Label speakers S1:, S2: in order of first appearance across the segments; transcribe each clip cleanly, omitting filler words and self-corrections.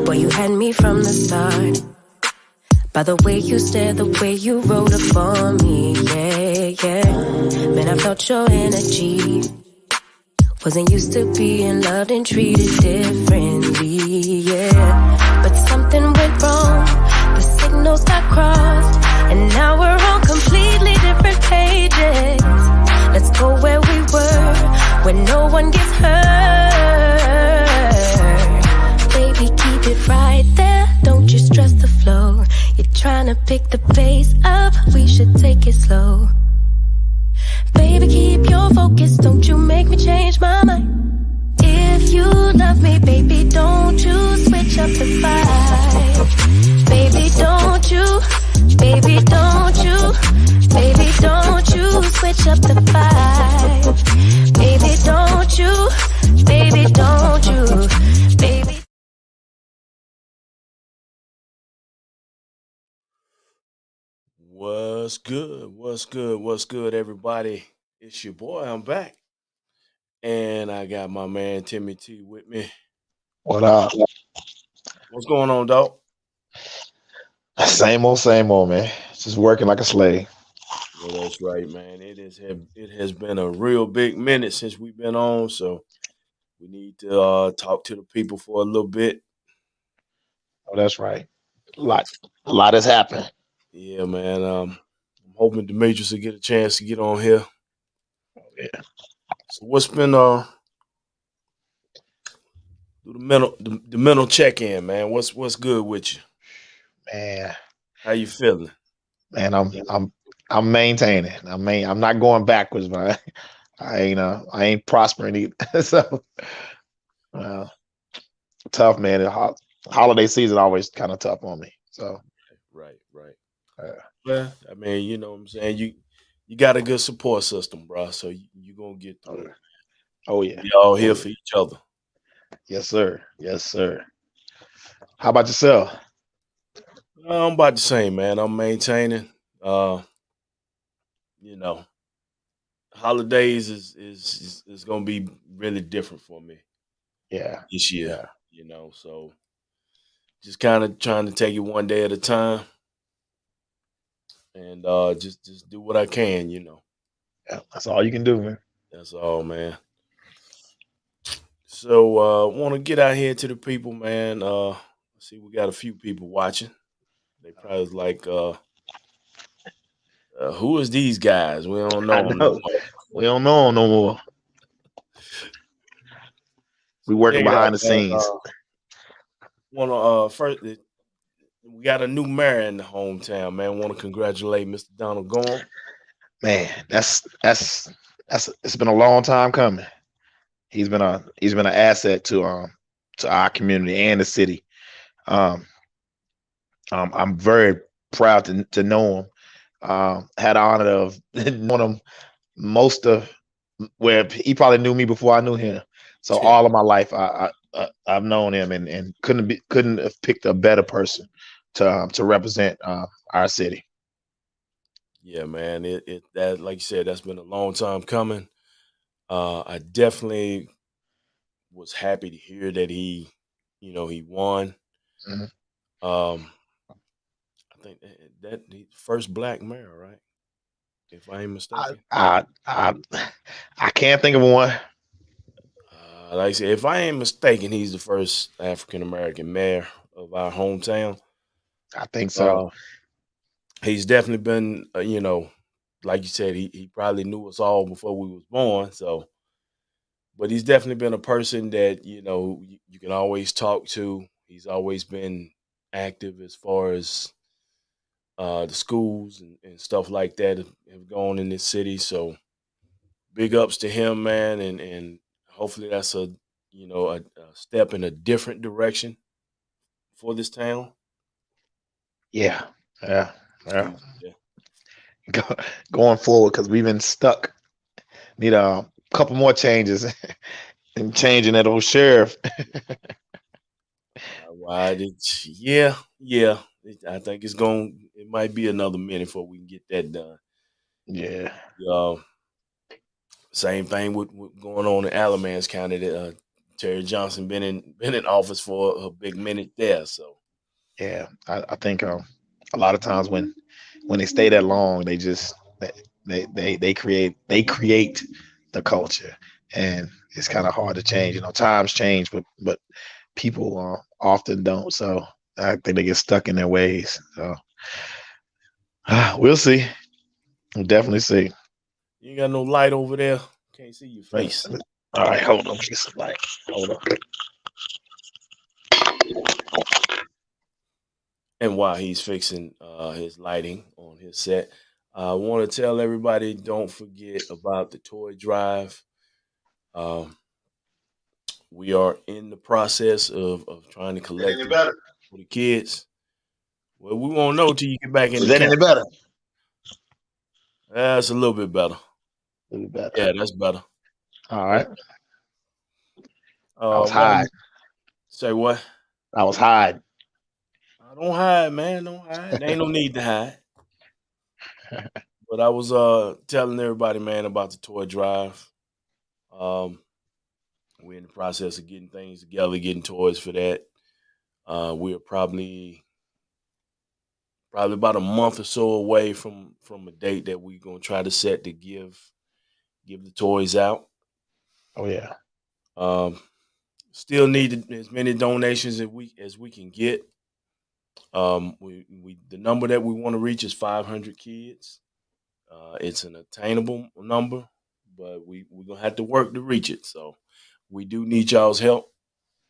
S1: Boy, you had me from the start. By the way you stare, the way you rolled up on me, yeah. Man, I felt your energy. Wasn't used to being loved and treated differently, yeah. But something went wrong, the signals got crossed, and now we're on completely different pages. Let's go where we were, where no one gets hurt. Baby, keep it right there, don't you stress the flow. You're trying to pick the pace up, we should take it slow. Baby, keep your focus, don't you make me change my mind. If you love me, baby, don't you switch up the vibe. Baby, don't you, baby, don't you, baby, don't you switch up the vibe. Baby, don't you, baby, don't you, baby.
S2: What's good? What's good? What's good, everybody? It's your boy. I'm back. And I got my man Timmy T with me.
S3: What up?
S2: What's going on, dog?
S3: Same old, man. Just working like a slave.
S2: Yeah, that's right, man. It has been a real big minute since we've been on, so we need to talk to the people for a little bit.
S3: Oh, that's right. A lot has happened.
S2: Yeah, man. I'm hoping Demetrius will get a chance to get on here.
S3: Yeah,
S2: So what's been do the mental check in, man? What's good with you?
S3: man.
S2: How you feeling?
S3: Man, I'm maintaining. I'm not going backwards, but I ain't prospering either. So uh, tough, man. Holiday season always kind of tough on me. So
S2: Right.
S3: uh,
S2: Well, I mean, you know what I'm saying. You got a good support system, bro. So you gonna get
S3: oh,
S2: through it.
S3: oh yeah,
S2: We all
S3: oh
S2: here
S3: yeah.
S2: for each other.
S3: Yes, sir. Yes, sir. How about yourself?
S2: I'm about the same, man. I'm maintaining. Uh, you know, holidays is gonna be really different for me
S3: Yeah,
S2: this year.
S3: yeah,
S2: So just kind of trying to take it one day at a time and just do what I can.
S3: yeah. That's all you can do, man.
S2: That's all, man. So want to get out here to the people, man. See, we got a few people watching. They probably was like, who is these guys? We don't
S3: I
S2: know them no
S3: know.
S2: more.
S3: We don't know no more. We
S2: So
S3: working
S2: check it out,
S3: behind the
S2: man.
S3: scenes.
S2: Want to first, we got a new mayor in the hometown, man. Want to congratulate Mr. Donald Gorham.
S3: Man, that's it's been a long time coming. He's been an asset to our community and the city. Um, I'm very proud to know him. Had the honor of knowing him most of where he probably knew me before I knew him. So all of my life, I've known him, and couldn't have picked a better person to represent our city.
S2: Yeah, man. It that like you said, that's been a long time coming. I definitely was happy to hear that he won.
S3: Mhm.
S2: Um, I think that the first black mayor, right? If I ain't
S3: I,
S2: mistaken.
S3: I I I can't think of one.
S2: Like I said, if I ain't mistaken, he's the first African American mayor of our hometown.
S3: I think so.
S2: Uh, he's definitely been, like you said, he probably knew us all before we was born. So, but he's definitely been a person that you can always talk to. He's always been active as far as the schools and stuff like that have gone in this city. So, big ups to him, man, and hopefully that's a step in a different direction for this town.
S3: Yeah, yeah, yeah.
S2: Yeah.
S3: Go, going forward because we've been stuck. Need a couple more changes and changing that old sheriff.
S2: Why yeah. I think it might be another minute before we can get that done.
S3: Yeah,
S2: Uh, Same thing with going on in Alamance County. Terry Johnson been in office for a big minute there. So
S3: Yeah, I think a lot of times when they stay that long, they create the culture, and it's kind of hard to change. Times change, but people often don't. So I think they get stuck in their ways. So we'll see. We'll definitely see.
S2: you ain't got no light over there. Can't see your
S3: Uh,
S2: face.
S3: All right, hold on. Just like hold on.
S2: And while he's fixing his lighting on his set, I want to tell everybody don't forget about the toy drive. Um, we are in the process of trying to
S3: Is that
S2: collect
S3: any
S2: the
S3: better?
S2: for the kids. Well, we won't know till you get back in
S3: Is
S2: the
S3: that
S2: camp.
S3: any better?
S2: That's a little bit better.
S3: A little better.
S2: Yeah, that's better.
S3: All
S2: Yeah.
S3: right. I was hiding.
S2: Man, say what?
S3: I was hiding.
S2: Don't hide, man. Don't hide. There ain't no need to hide. But I was telling everybody, man, about the toy drive. Um, we're in the process of getting things together, getting toys for that. We're probably about a month or so away from a date that we're gonna try to set to give the toys out.
S3: Oh yeah.
S2: Um, still need as many donations as we can get. We the number that we want to reach is 500 kids. It's an attainable number, but we're gonna have to work to reach it. So we do need y'all's help.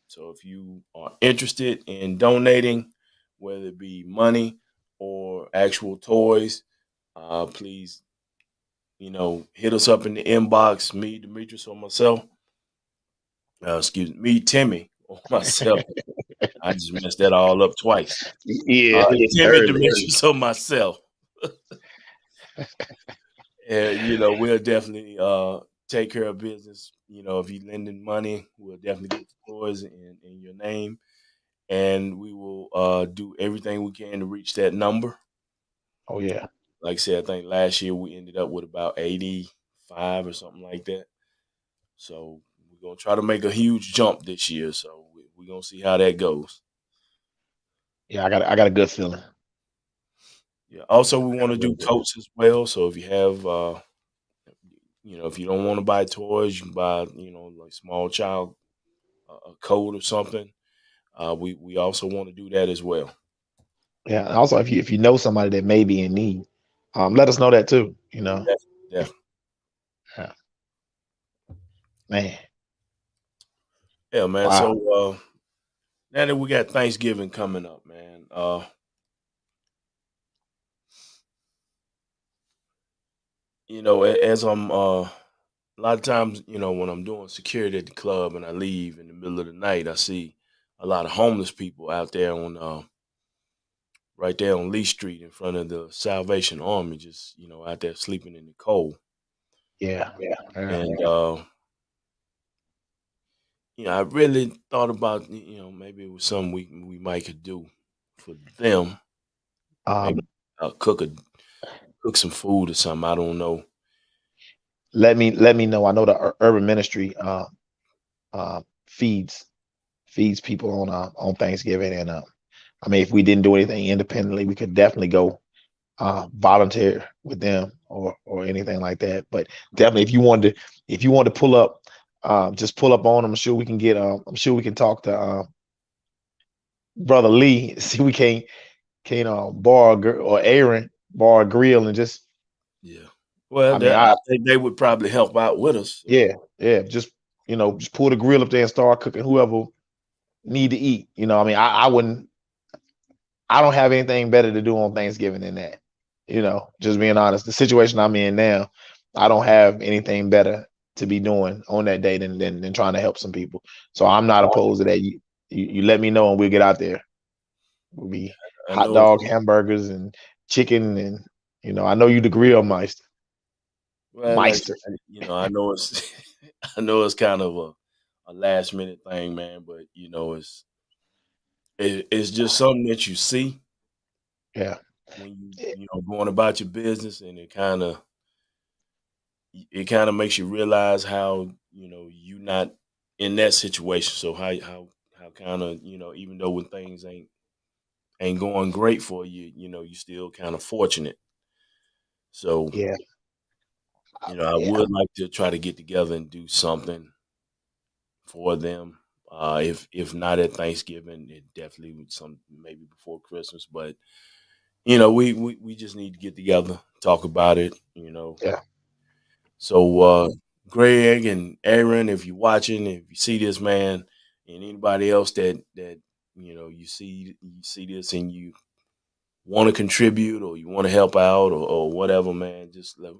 S2: So if you are interested in donating, whether it be money or actual toys, please, hit us up in the inbox, me, Demetrius, or myself. Excuse me, Timmy, or myself. I just messed that all up twice.
S3: Yeah.
S2: Timmy,
S3: Early.
S2: Demetrius, or myself. And, we'll definitely take care of business. If you're lending money, we'll definitely get the toys in your name. And we will do everything we can to reach that number.
S3: Oh yeah.
S2: Like I said, I think last year we ended up with about 85 or something like that. So we're gonna try to make a huge jump this year. So we're gonna see how that goes.
S3: Yeah. I got a good feeling.
S2: Yeah. Also, we
S3: I got
S2: want
S3: a
S2: to do
S3: good feeling.
S2: coats as well. So if you have, if you don't want to buy toys, you can buy, like small child a coat or something. We also want to do that as well.
S3: Yeah. And also, if you know somebody that may be in need, let us know that too.
S2: Definitely.
S3: Yeah. Man.
S2: Yeah, man.
S3: Wow.
S2: So now that we got Thanksgiving coming up, man. As I'm a lot of times, when I'm doing security at the club and I leave in the middle of the night, I see a lot of homeless people out there on right there on Lee Street in front of the Salvation Army, just out there sleeping in the cold.
S3: Yeah. Yeah.
S2: And I really thought about maybe it was something we might could do for them. Maybe
S3: Um,
S2: cook some food or something. I don't know.
S3: let me know. I know the urban ministry feeds people on Thanksgiving, and I mean, if we didn't do anything independently, we could definitely go volunteer with them or anything like that. But definitely, if you want to pull up, just pull up on them. I'm sure we can talk to brother Lee. See, we can't borrow or Aaron borrow a grill and just.
S2: Yeah. Well,
S3: I mean,
S2: I think they would probably help out with us. So.
S3: yeah, just pull the grill up there and start cooking whoever need to eat. I mean, I wouldn't. I don't have anything better to do on Thanksgiving than that. Just being honest, the situation I'm in now, I don't have anything better to be doing on that day than trying to help some people. So I'm not opposed to that. You let me know and we'll get out there. We'll be
S2: I
S3: hot
S2: know.
S3: dog, hamburgers, and chicken, and I know you the grill meister.
S2: Well, like I know it's I know it's kind of a last minute thing, man. But it's just something that you see
S3: Yeah,
S2: when going about your business, and it kind of makes you realize how you not in that situation. So how kind of, even though when things ain't going great for you, you still kind of fortunate. So
S3: Yeah,
S2: I
S3: yeah,
S2: would like to try to get together and do something for them. If not at Thanksgiving, it definitely would some maybe before Christmas. But we just need to get together, talk about it.
S3: yeah.
S2: So Greg and Aaron, if you're watching, if you see this, man, and anybody else that you see this and you want to contribute or you want to help out or whatever, man,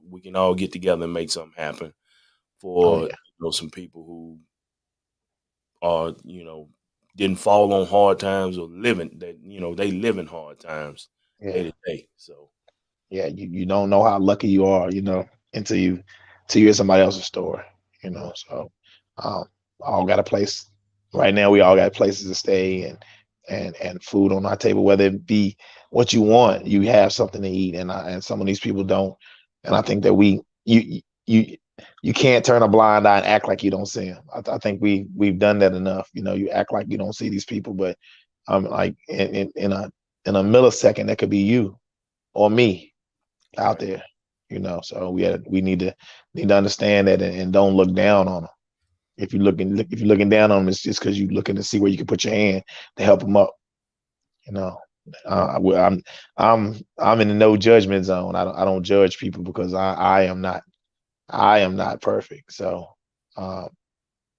S2: we can all get together and make something happen
S3: Oh
S2: for
S3: yeah,
S2: some people who are didn't fall on hard times or living that they live in hard times day
S3: yeah,
S2: to day. So
S3: yeah. You don't know how lucky you are, until you hear somebody else's story,
S2: right,
S3: So, um, all got a place. Right now, we all got places to stay and food on our table, whether it be what you want, you have something to eat, and some of these people don't. And I think that you can't turn a blind eye and act like you don't see them. I think we've done that enough. You act like you don't see these people, but like in a millisecond, that could be you or me out
S2: right.
S3: there. So we need to understand that and don't look down on them. If you're looking down on them, it's just because you're looking to see where you can put your hand to help them up. You know, I'm in the no judgment zone. I don't judge people because I am not perfect. So um,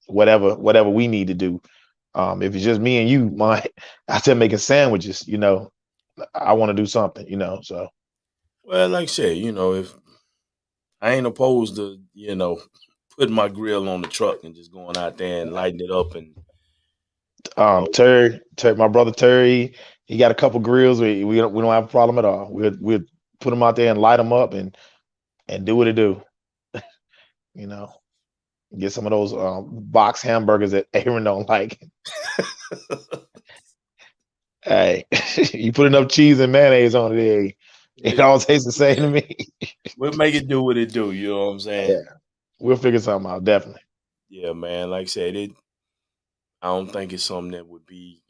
S3: whatever we need to do. If it's just me and you, my out there making sandwiches, I want to do something. So
S2: Well, like I said, if I ain't opposed to putting my grill on the truck and just going out there and lighting it up and you know
S3: Terry, my brother Terry, he got a couple grills. We don't have a problem at all. We'll put them out there and light them up and do what it do. You know, get some of those box hamburgers that Aaron don't like. Hey, you put enough cheese and mayonnaise on it, it
S2: it,
S3: all tastes the same
S2: yeah,
S3: to me.
S2: we'll make it do what it do. You know what I'm
S3: Yeah,
S2: saying?
S3: we'll figure something out. Definitely.
S2: Yeah, man. Like I said, I don't think it's something that would be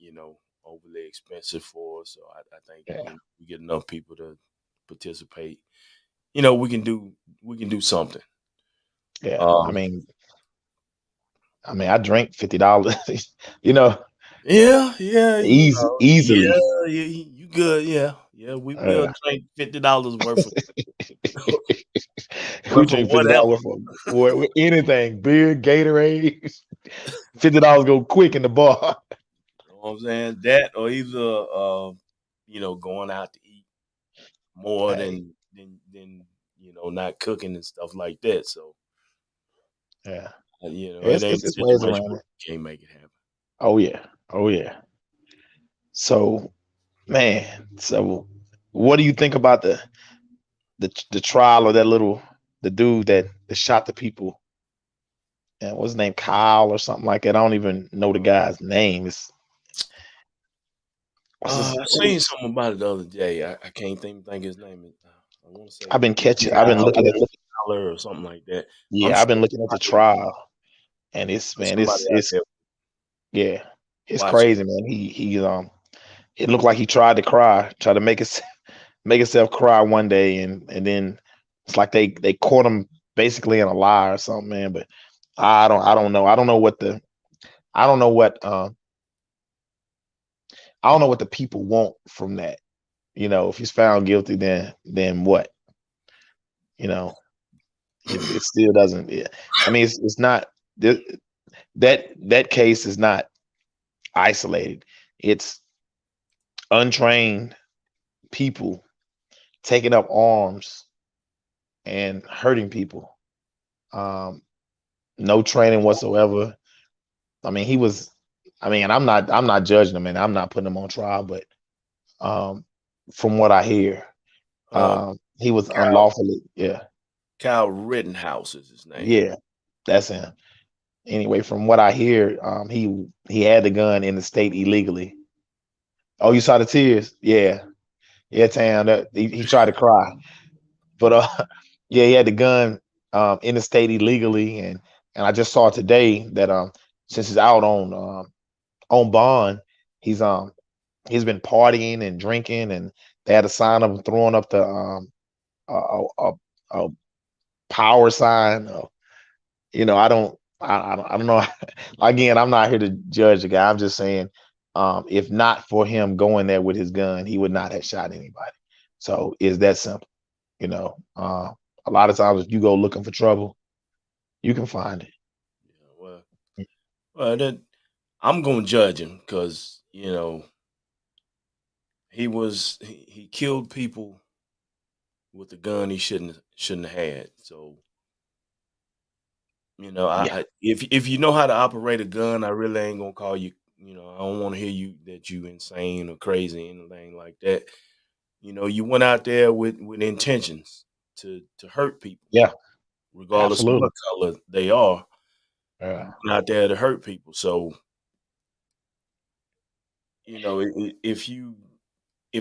S2: overly expensive for us. So I think
S3: Yeah,
S2: we get enough people to participate. We can do something.
S3: yeah. I
S2: Um,
S3: mean, I mean, I drink $50. you know,
S2: yeah, yeah,
S3: easily.
S2: yeah, you good? Yeah, yeah. We'll
S3: Uh,
S2: drink $50 worth of
S3: we
S2: worth of
S3: drink
S2: whatever.
S3: $50 for anything, beer, Gatorade. $50 go quick in the bar.
S2: You know what I'm saying? That or either going out to eat more
S3: Hey,
S2: than not cooking and stuff like that. So
S3: yeah,
S2: it
S3: it's,
S2: ain't
S3: it's,
S2: a
S3: it's ways
S2: situation
S3: around
S2: where
S3: it.
S2: we can't make it happen.
S3: Oh yeah, oh yeah. So man, so what do you think about the trial of the dude that shot the people? And what's his name, Kyle or something like that? I don't even know the guy's name. It's what's his,
S2: I
S3: what
S2: seen
S3: is,
S2: something about it the other day. I can't think his name. I want to
S3: I've
S2: say
S3: been catching. I've been looking at.
S2: Tyler or something like that. I'm
S3: Yeah,
S2: sure
S3: I've been looking at the trial, and
S2: somebody out there
S3: yeah, it's
S2: watching.
S3: crazy, man. It looked like he tried to cry, tried to make himself cry one day, and then it's like they caught him basically in a lie or something, man. But I don't know. I don't know what I don't know what the people want from that. If he's found guilty, then what? You know, it still doesn't. I mean, it's not th- that case is not isolated. It's untrained people taking up arms and hurting people. Um, no training whatsoever. I mean, he was. I mean, I'm not judging him, and I'm not putting him on trial. But um, from what I hear,
S2: Uh,
S3: he was
S2: Kyle
S3: unlawfully. Yeah,
S2: Kyle Rittenhouse is his name.
S3: yeah, that's him. Anyway, from what I hear, he had the gun in the state illegally. Oh, you saw the tears? Yeah, yeah, Tam. He tried to cry, but yeah, he had the gun in the state illegally, and I just saw today that since he's out on bond, he's he's been partying and drinking, and they had a sign of him throwing up the a power sign. I don't know. Again, I'm not here to judge the guy. I'm just saying, if not for him going there with his gun, he would not have shot anybody. So it's that simple. You know, a lot of times if you go looking for trouble, you can find it.
S2: Yeah, well, then I'm gonna judge him because he killed people with a gun he shouldn't have had. So
S3: Yeah,
S2: if you know how to operate a gun, I really ain't gonna call you. I don't want to hear you that you insane or crazy, anything like that. You went out there with intentions to hurt people,
S3: yeah,
S2: regardless of
S3: absolutely.
S2: what color they are.
S3: Yeah.
S2: You went out there to hurt people. So if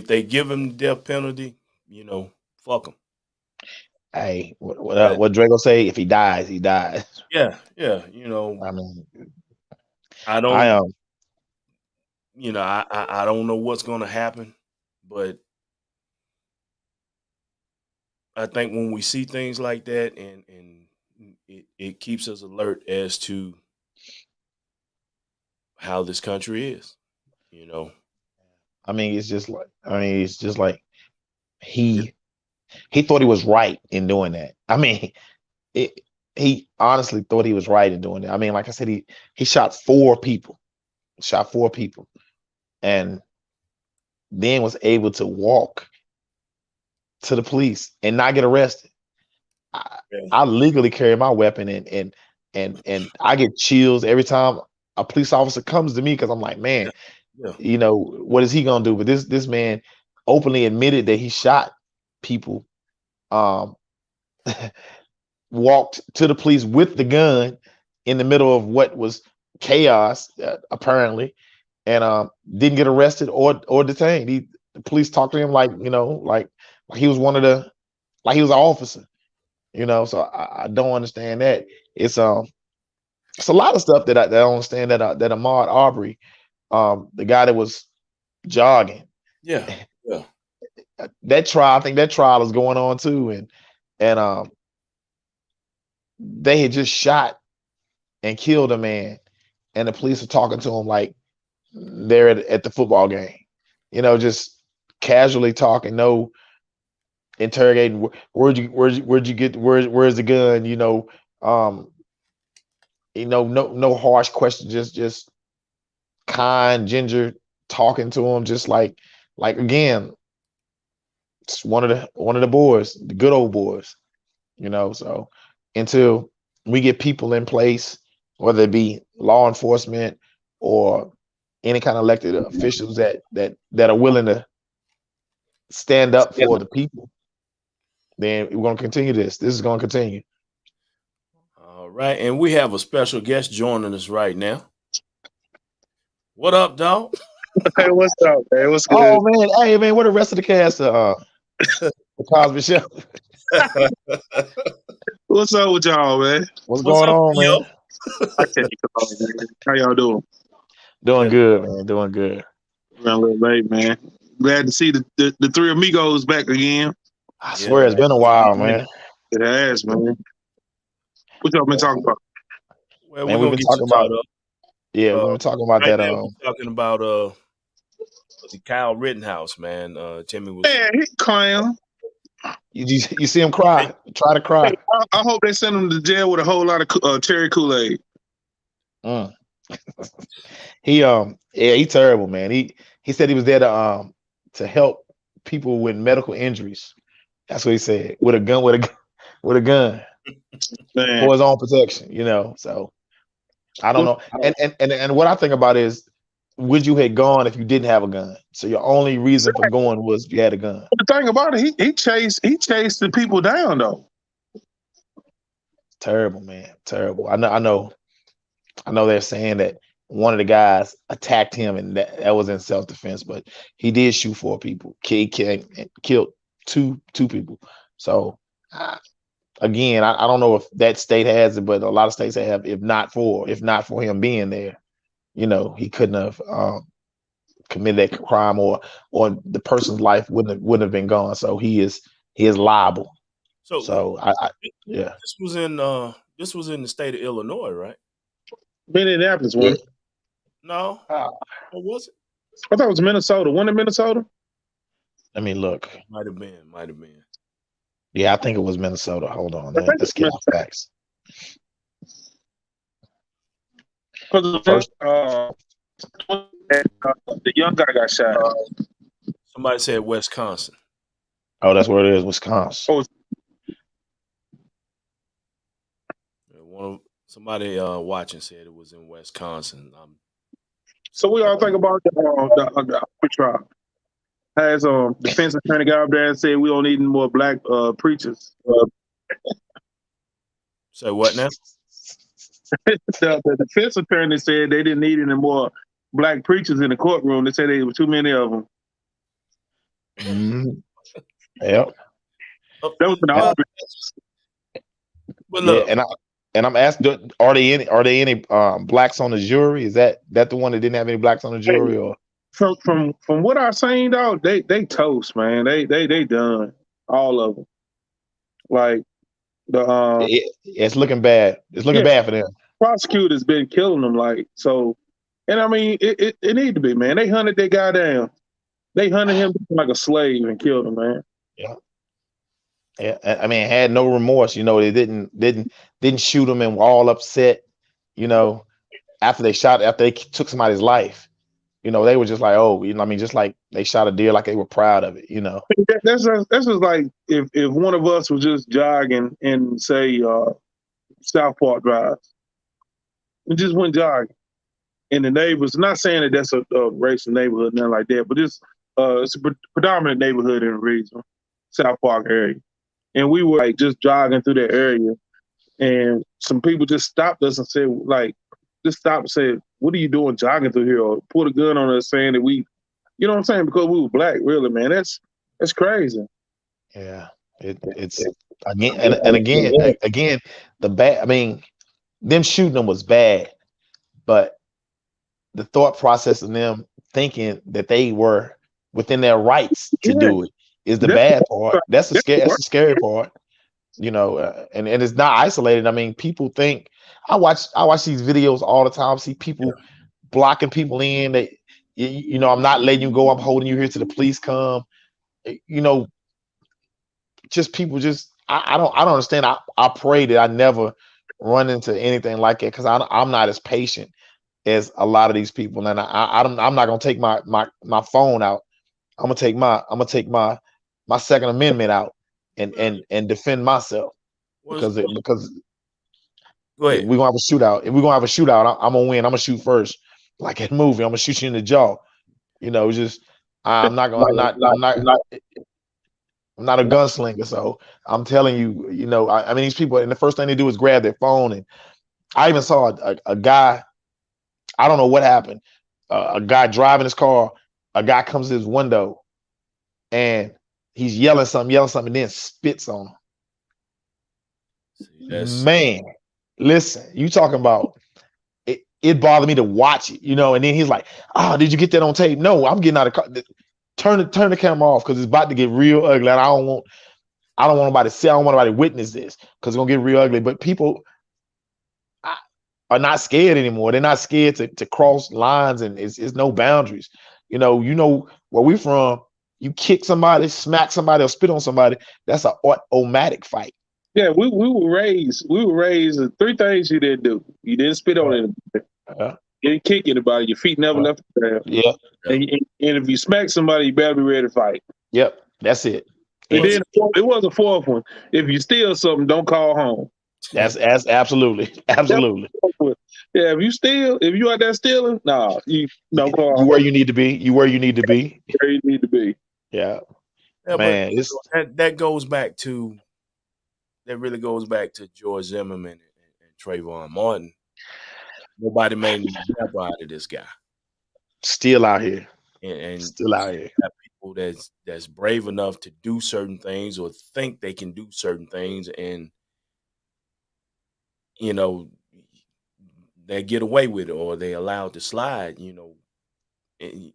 S2: they give him the death penalty, fuck him.
S3: Hey,
S2: But
S3: what Drago say? If he dies, he dies.
S2: yeah, yeah,
S3: I mean,
S2: I
S3: I
S2: don't, I don't know what's gonna happen, but I think when we see things like that, and it keeps us alert as to how this country is. You know,
S3: it's just like he he thought he was right in doing that. I mean, it, he honestly thought he was right in doing it. I mean, like I said, he shot four people, and then was able to walk to the police and not get arrested. I,
S2: yeah,
S3: I legally carry my weapon, and I get chills every time a police officer comes to me because I'm like, man,
S2: yeah, yeah,
S3: what is he gonna do? But this man openly admitted that he shot people. Um, walked to the police with the gun in the middle of what was chaos, apparently, and didn't get arrested or detained. The police talked to him like like he was one of the like he was an officer. So I don't understand that. It's it's a lot of stuff that I don't understand that Ahmaud Arbery, the guy that was jogging,
S2: yeah, yeah,
S3: that trial. I think that trial is going on too, and they had just shot and killed a man, and the police are talking to him like they're at the football game, just casually talking, no interrogating. Where'd you get where's the gun? Um, no harsh questions, just kind ginger talking to him, just like again, it's one of the boys, the good old boys. So until we get people in place, whether it be law enforcement or any kind of elected officials that are willing to stand up for the people, then we're going to continue this is going to continue.
S2: all right, and we have a special guest joining us right now. What up, dog?
S4: Hey, what's up, man? What's good?
S3: Oh man, hey man, what the rest of the cast the Cosby Show?
S4: What's up with y'all, man?
S3: What's
S2: What's
S3: going
S2: up,
S3: on,
S2: yo?
S3: man?
S4: I can't call, man. How y'all doing?
S3: Doing
S2: Yeah,
S3: good, man, doing good.
S4: We're a little late, man. Glad to see the three amigos back again.
S3: I
S2: yeah,
S3: swear it's been a while,
S2: man.
S3: man.
S4: It has, man. What y'all been talking about?
S2: Well,
S3: Man,
S2: we're
S3: we've
S2: gonna
S3: been
S2: get you
S3: talking about,
S2: caught up.
S3: yeah, we've
S2: Uh,
S3: been talking about
S2: right
S3: that.
S2: now, we're talking about the Kyle Rittenhouse, man. Timmy was.
S4: Man, he clown.
S3: You see him cry, try to cry.
S4: Hey, I hope they send him to jail with a whole lot of cherry Kool-Aid.
S3: Mm. Yeah, he terrible, man. He said he was there to help people with medical injuries. That's what he said. With a gun, with a gun
S4: Man,
S3: for his own protection. So I don't
S4: well,
S3: know. And what I think about is, would you have gone if you didn't have a gun? So your only reason for going was you had a gun.
S4: the thing about it, he chased the people down though.
S3: Terrible, man. Terrible. I know they're saying that one of the guys attacked him and that was in self-defense, but he did shoot four people. Killed two people. So again, I don't know if that state has it, but a lot of states have. If not for him being there, he couldn't have committed that crime, or the person's life wouldn't have been gone. So he is liable.
S2: So
S3: So yeah.
S2: this was in the state of Illinois, right?
S4: Minneapolis
S3: Yeah.
S4: one.
S2: No, what was it?
S4: I thought it was Minnesota. One in Minnesota.
S3: Let me look.
S2: Might have been.
S3: Yeah, I think it was Minnesota. Hold on,
S4: I think
S3: let's get our facts.
S4: First, the young guy got shot.
S2: Somebody said Wisconsin.
S3: Oh, that's where it is, Wisconsin.
S2: Somebody watching said it was in Wisconsin.
S4: So we all think about the trial. Has defense attorney guy up there and said we don't need any more black preachers.
S2: Say what now?
S4: The defense attorney said they didn't need any more black preachers in the courtroom. They said there were too many of them.
S3: Mm-hmm. Yep.
S4: That was an
S2: But look,
S3: and I'm asked, are they any blacks on the jury? Is that the one that didn't have any blacks on the jury? Or
S4: from what I've seen, though, they toast, man. They done, all of them. Like
S3: it's looking bad. It's looking bad for them.
S4: Prosecutor's been killing them, like, so. And I mean, it need to be, man. They hunted that guy down. They hunted him like a slave and killed him, man.
S3: Yeah. Yeah, I mean, had no remorse. They didn't shoot him and were all upset. After they took somebody's life. They were just like, oh, just like they shot a deer, like they were proud of it.
S4: That's just like if one of us was just jogging in, say, South Park Drive, and just went jogging, and the neighbors. Not saying that that's a racist neighborhood, nothing like that, but it's a predominant neighborhood in the region, South Park area. And we were like just jogging through that area, and some people just stopped us and said, "What are you doing jogging through here?" Or put a gun on us, saying that we, you know what I'm saying, because we were black. Really, man, that's crazy.
S3: Yeah, it's again again the bad. I mean, them shooting them was bad, but the thought process of them thinking that they were within their rights to do it is the bad part. That's the scary part. And it's not isolated. I mean, people think I watch these videos all the time. See people blocking people in. I'm not letting you go. I'm holding you here till the police come. Just people. I don't understand. I pray that I never run into anything like it, because I'm not as patient as a lot of these people, and I'm not gonna take my phone out. I'm gonna take my Second Amendment out and defend myself, because
S2: go ahead.
S3: we're gonna have a shootout. If we're gonna have a shootout, I'm gonna win. I'm gonna shoot first, like that movie. I'm gonna shoot you in the jaw. I'm not a gunslinger, so I'm telling you, I mean, these people, and the first thing they do is grab their phone. And I even saw a guy. I don't know what happened. A guy driving his car. A guy comes to his window, and he's yelling something, and then spits on him. Man, listen, you talking about it? It bothered me to watch it, And then he's like, "Oh, did you get that on tape?" No, I'm getting out of car. Turn the camera off, because it's about to get real ugly. And I don't want nobody to see. I don't want nobody to witness this, because it's gonna get real ugly. But people are not scared anymore. They're not scared to cross lines, and it's no boundaries. Where we from, you kick somebody, smack somebody, or spit on somebody, that's an automatic fight.
S4: Yeah, we were raised. Three things you didn't do. You didn't spit on anybody. You didn't kick anybody. Your feet never left the ground.
S3: Yeah.
S4: And if you smack somebody, you better be ready to fight.
S3: Yep, that's it.
S4: And then it was a fourth one. If you steal something, don't call home.
S3: That's absolutely.
S4: Yeah, if you out there stealing, nah, you don't call home.
S3: You where you need to be.
S4: Where you need to be.
S3: Yeah.
S2: Man, that goes back to. That really goes back to George Zimmerman and Trayvon Martin. Nobody made an example out of this guy.
S3: Still out here.
S2: And
S3: still out here.
S2: People that's brave enough to do certain things or think they can do certain things, and you know, they get away with it or they allowed to slide, and,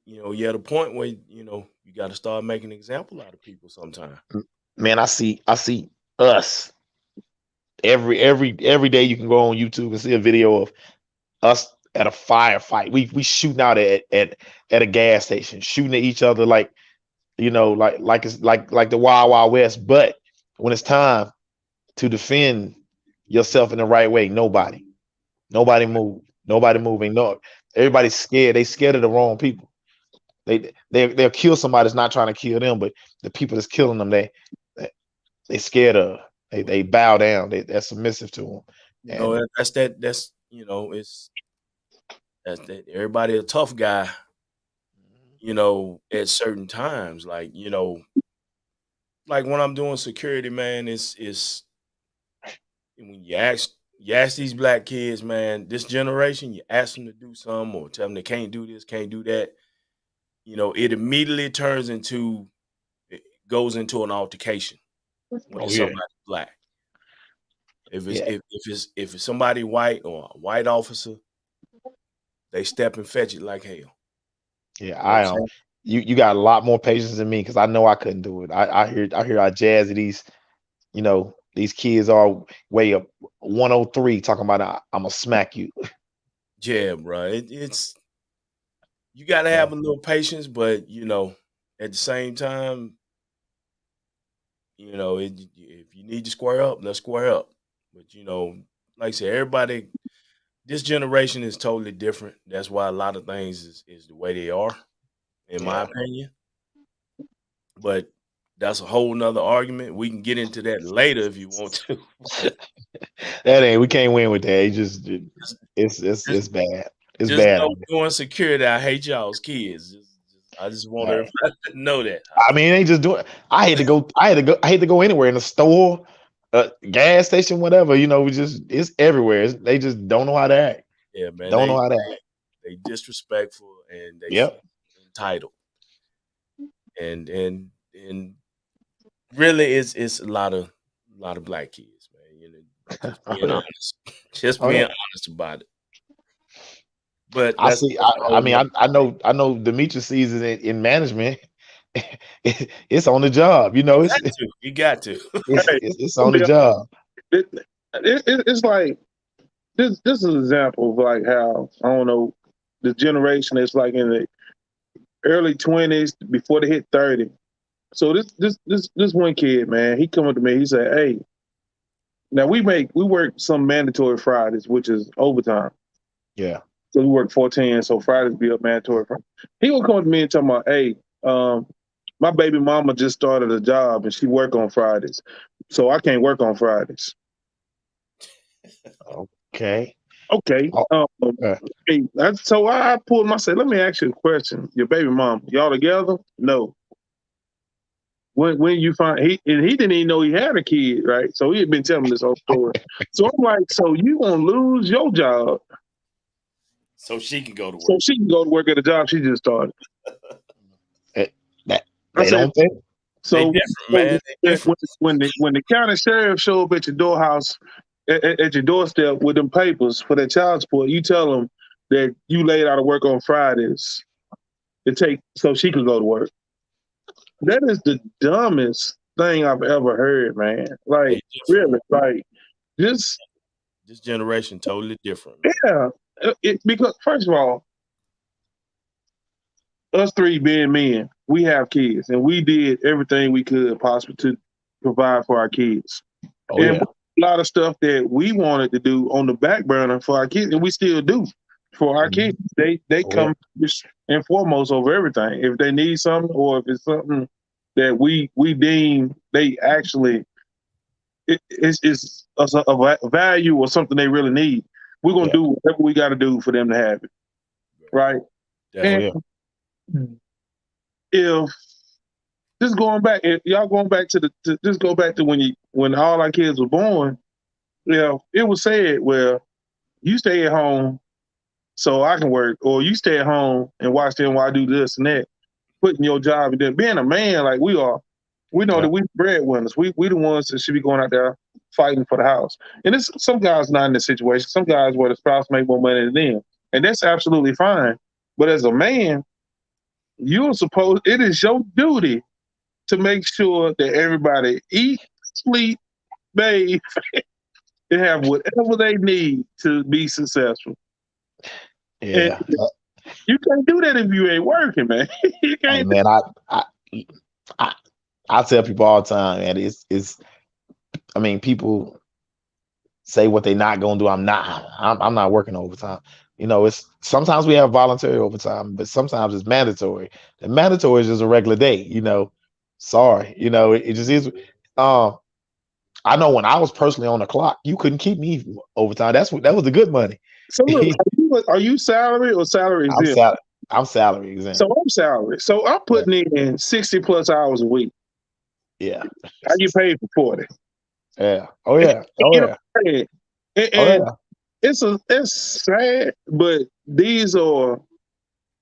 S2: you're at a point where, you got to start making an example out of people sometime.
S3: Man, I see us every day. You can go on YouTube and see a video of us at a firefight. We shooting out at a gas station, shooting at each other like it's like the Wild Wild West. But when it's time to defend yourself in the right way, nobody move, nobody moving. No, everybody's scared. They scared of the wrong people. They'll kill somebody that's not trying to kill them, but the people that's killing them, they scared of. They bow down. They're submissive to them. And
S2: It's that's that everybody a tough guy, at certain times. Like when I'm doing security, man, it's when you ask these black kids, man, this generation, you ask them to do something or tell them they can't do this, can't do that, it immediately goes into an altercation when it's somebody black. If it's somebody white or a white officer, they step and fetch it like hell.
S3: Yeah, you got a lot more patience than me because I know I couldn't do it. I hear how jazzy these kids are, way up 103 talking about I'm gonna smack you.
S2: Yeah, bro. It's you got to have a little patience, but at the same time, if you need to square up, let's square up. But like I said, everybody, this generation is totally different. That's why a lot of things is the way they are, in my opinion. But that's a whole nother argument. We can get into that later if you want to.
S3: We can't win with that. It's bad. It's
S2: just
S3: bad.
S2: Doing security, I hate y'all's kids. I just want everybody to know that.
S3: I mean, it ain't just doing. I hate to go anywhere, in the store, gas station, whatever. It's everywhere. They just don't know how to act.
S2: Yeah, man.
S3: Don't know how to act.
S2: They disrespectful and they feel entitled. And really, it's a lot of black kids, man. Just being honest, honest about it. But
S3: I see. I know Demetrius sees it in management. It's on the job,
S2: you got to.
S3: It's on the job.
S4: It's like this is an example of like how, I don't know, the generation is like in the early 20s before they hit 30. So this one kid, man, he come up to me, he said, "Hey, now we work some mandatory Fridays, which is overtime."
S3: Yeah.
S4: So we work 14, so Fridays be a mandatory Friday. He gonna come to me and tell me, "Hey, my baby mama just started a job and she work on Fridays, so I can't work on Fridays."
S3: Okay.
S4: Okay. So I pulled him. I said, "Let me ask you a question. Your baby mom, y'all together?" "No." When you find he didn't even know he had a kid, right? So he had been telling me this whole story. So I'm like, "So you gonna lose your job
S2: so she can go to work?
S4: So she can go to work at a job she just started?"
S3: They don't think.
S4: So
S2: man.
S4: When the county sheriff show up at your doorhouse, at your doorstep with them papers for that child support, you tell them that you laid out of work on Fridays so she could go to work. That is the dumbest thing I've ever heard, man. Like, really, like this
S2: generation totally different.
S4: Man. Yeah, because first of all, us three being men, we have kids, and we did everything we could possibly to provide for our kids. A lot of stuff that we wanted to do on the back burner for our kids, and we still do for our kids. They come first and foremost over everything. If they need something, or if it's something that we deem they actually it's a value or something they really need, we're gonna do whatever we got to do for them to have it, right? If just going back, if y'all going back to just go back to when all our kids were born, it was said, well, you stay at home so I can work, or you stay at home and watch them while I do this and that, putting your job and then being a man like we are, We know
S3: Yeah.
S4: that we breadwinners. We the ones that should be going out there fighting for the house. And it's some guys not in this situation. Some guys where the spouse make more money than them, and that's absolutely fine. But as a man, you're supposed. It is your duty to make sure that everybody eat, sleep, bathe, and have whatever they need to be successful. And
S3: Yeah.
S4: you can't do that if you ain't working, man. You
S3: Hey
S4: can't.
S3: man, I I tell people all the time, man, it's I mean, people say what they're not gonna do. I'm not working overtime. You know, it's sometimes we have voluntary overtime, but sometimes it's mandatory. The mandatory is just a regular day, you know. Sorry, you know, it just is. Um, I know when I was personally on the clock, you couldn't keep me overtime. That was the good money.
S4: So look, are you salary or salary
S3: I'm
S4: exempt?
S3: salary. I'm salary exempt.
S4: So I'm salary. So I'm putting in 60 plus hours a week.
S3: Yeah.
S4: I get paid for 40.
S3: Yeah. Oh yeah. Oh
S4: You know
S3: yeah.
S4: what I'm saying?
S3: Oh
S4: And
S3: yeah.
S4: it's sad, but these are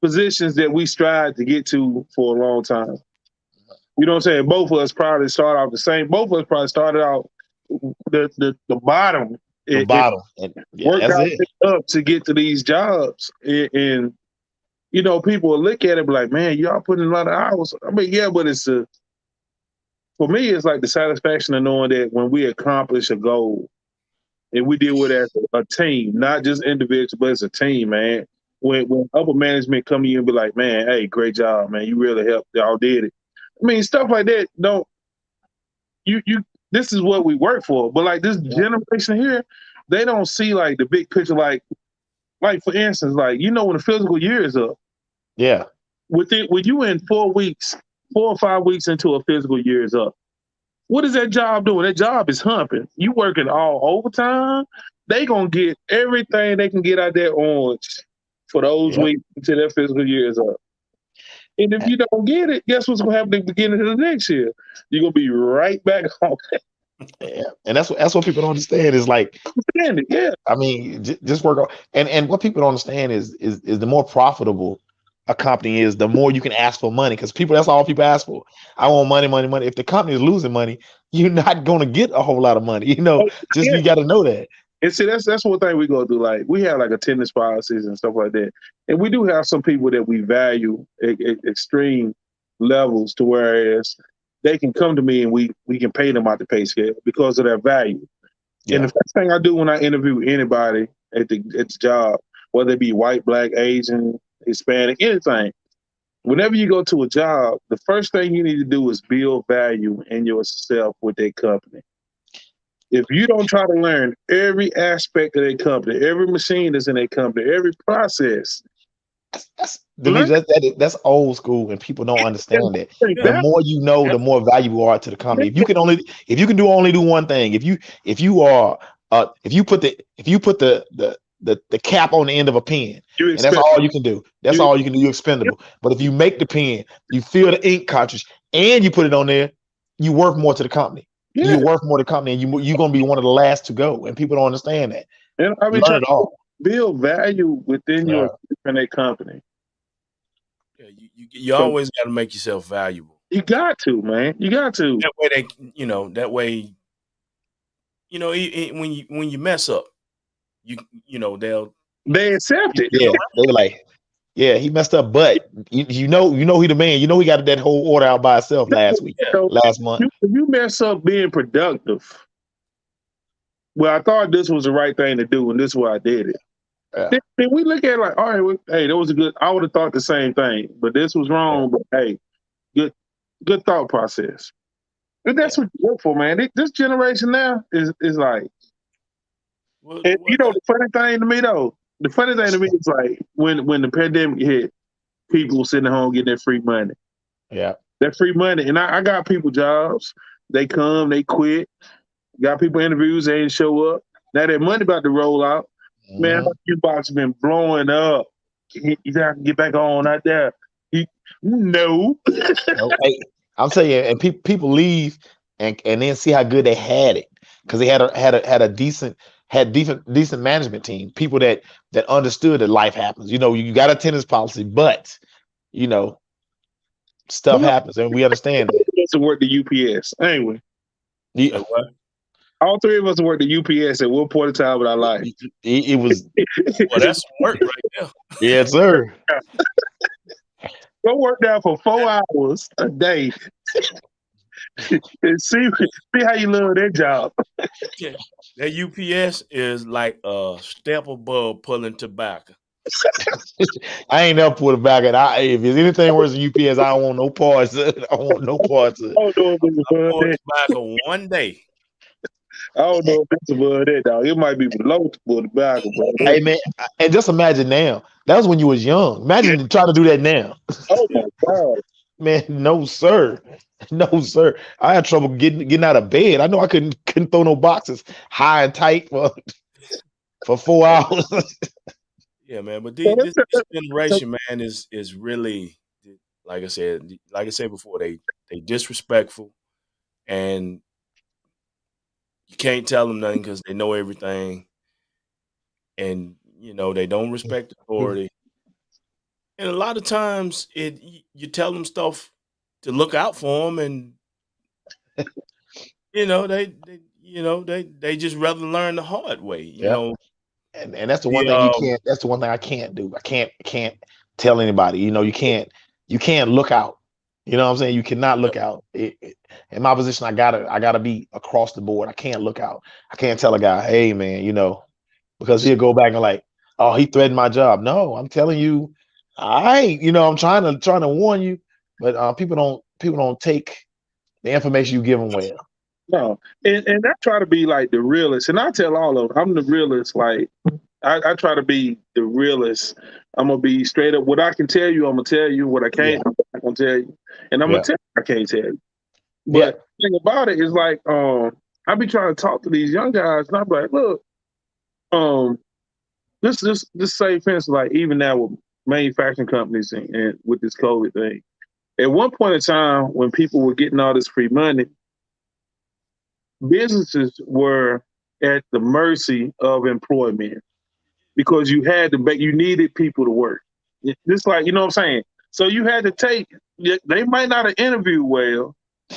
S4: positions that we strive to get to for a long time. You know what I'm saying? Both of us probably started out the same. Both of us probably started out the bottom.
S3: The bottom. And yeah,
S4: Worked
S3: that's
S4: out
S3: it.
S4: up to get to these jobs. And you know, people will look at it and be like, man, y'all putting in a lot of hours. I mean, yeah, but for me, it's like the satisfaction of knowing that when we accomplish a goal and we deal with it as a team, not just individual, but as a team, man. When upper management come to you and be like, man, hey, great job, man. You really helped. Y'all did it. I mean, stuff like that. Don't you this is what we work for. But like this generation here, they don't see like the big picture. Like for instance, like you know when the physical year is up.
S3: Yeah.
S4: With you in 4 weeks, 4 or 5 weeks into a physical year is up. What is that job doing? That job is humping. You working all overtime. They gonna get everything they can get out their orange for those
S3: Yep.
S4: weeks until their physical year is up. And if you don't get it, guess what's gonna happen at the beginning of the next year? You're gonna be right back home.
S3: Yeah. And that's what people don't understand is like,
S4: Yeah.
S3: I mean, just work on and what people don't understand is the more profitable a company is, the more you can ask for money because that's all people ask for. I want money, money, money. If the company is losing money, you're not gonna get a whole lot of money. You know, just you got to know that.
S4: And see, that's one thing we go through. Like we have like attendance policies and stuff like that, and we do have some people that we value at extreme levels to whereas they can come to me and we can pay them out the pay scale because of their value.
S3: Yeah.
S4: And the first thing I do when I interview anybody at the job, whether it be white, black, Asian, Hispanic, anything, whenever you go to a job, the first thing you need to do is build value in yourself with that company. If you don't try to learn every aspect of that company, every machine that's in that company, every process,
S3: that's old school and people don't understand that. The more you know, the more valuable you are to the company. If you can only do one thing, if you put the cap on the end of a pen, and that's all you can do. That's all you can do. You're expendable. But if you make the pen, you fill the ink cartridge, and you put it on there, you worth more to the company.
S4: Yeah.
S3: You're worth more to the company, and you're going to be one of the last to go. And people don't understand that.
S4: And I mean,
S3: learn it all.
S4: Build value within your company.
S2: Yeah, you always got to make yourself valuable.
S4: You got to, man. You got to.
S2: That way, when you mess up, they
S4: accept it.
S3: Yeah, they're like, yeah, he messed up, but you know he the man. You know he got that whole order out by itself last month.
S4: If you mess up being productive, well, I thought this was the right thing to do, and this is why I did it.
S3: Yeah.
S4: Then we look at it like, all right, hey, that was a good. I would have thought the same thing, but this was wrong. But hey, good thought process. And that's what you look for, man. This generation now is like, and you know, the funny thing to me though, is like when the pandemic hit, people sitting at home getting their free money.
S3: Yeah,
S4: that free money, and I got people jobs. They come, they quit. Got people interviews, they didn't show up. Now that money about to roll out. Man, your box has been blowing up. You got to get back on out there. No.
S3: Hey, I'm telling you, and people leave and then see how good they had it because they had a decent management team. People that understood that life happens. You know, you got attendance policy, but you know, stuff happens, and we understand that.
S4: To work the UPS, anyway.
S3: Yeah.
S2: So what?
S4: All three of us worked the UPS at one point in time in our life.
S3: It was,
S2: Well, that's some work right there.
S3: yes, sir.
S4: Go work there for 4 hours a day and see how you love that job.
S2: Yeah. That UPS is like a step above pulling tobacco.
S3: I ain't never put it back. And if there's anything worse than UPS, I don't want no parts. I don't want no parts.
S4: I don't know if it's
S2: I
S4: above
S2: pulled
S4: that.
S2: tobacco one day.
S4: I don't know if it's above that, dog. It might be below the tobacco, bro.
S3: Hey man, and just imagine now. That was when you was young. Imagine trying to do that now.
S4: Oh my God.
S3: Man, no sir. No, sir. I had trouble getting out of bed. I know I couldn't throw no boxes high and tight for 4 hours.
S2: Yeah, man. But this generation, man, is really, like I said before, they disrespectful, and you can't tell them nothing because they know everything, and they don't respect authority. And a lot of times, you tell them stuff to look out for them, and they just rather learn the hard way. You know,
S3: and that's the one thing you can't. That's the one thing I can't do. I can't tell anybody. You can't look out. You know what I'm saying? You cannot look out. In my position, I gotta be across the board. I can't look out. I can't tell a guy, hey man, because he'll go back and like, oh, he threatened my job. No, I'm telling you, I'm trying to warn you, but people don't take the information you give them well.
S4: No, and I try to be like the realist, and I tell all of them, I'm the realist. Like I try to be the realist. I'm gonna be straight up. What I can tell you, I'm gonna tell you. What I can't, I'm not gonna tell you. And I'm gonna tell you, I can't tell you. But the thing about it is like, I be trying to talk to these young guys, and I'm like, look, this say, for instance, like even now with manufacturing companies and with this COVID thing. At one point in time, when people were getting all this free money, businesses were at the mercy of employment because you needed people to work. Just like, you know what I'm saying? So you had to they might not have interviewed well.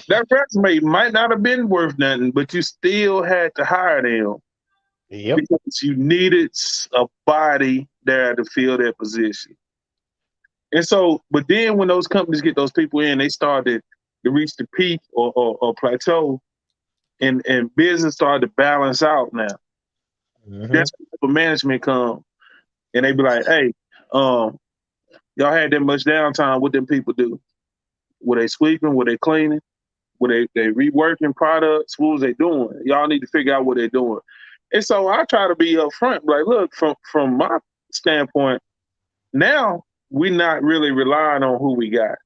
S4: That resume might not have been worth nothing, but you still had to hire them.
S3: Yep.
S4: Because you needed a body there to fill that position. And so, but then when those companies get those people in, they started to reach the peak or plateau, and business started to balance out now.
S3: Mm-hmm.
S4: That's when management come, and they be like, hey, y'all had that much downtime, what them people do? Were they sweeping? Were they cleaning? Were they reworking products? What was they doing? Y'all need to figure out what they're doing. And so I try to be upfront, like, look, from my standpoint, now we're not really relying on who we got.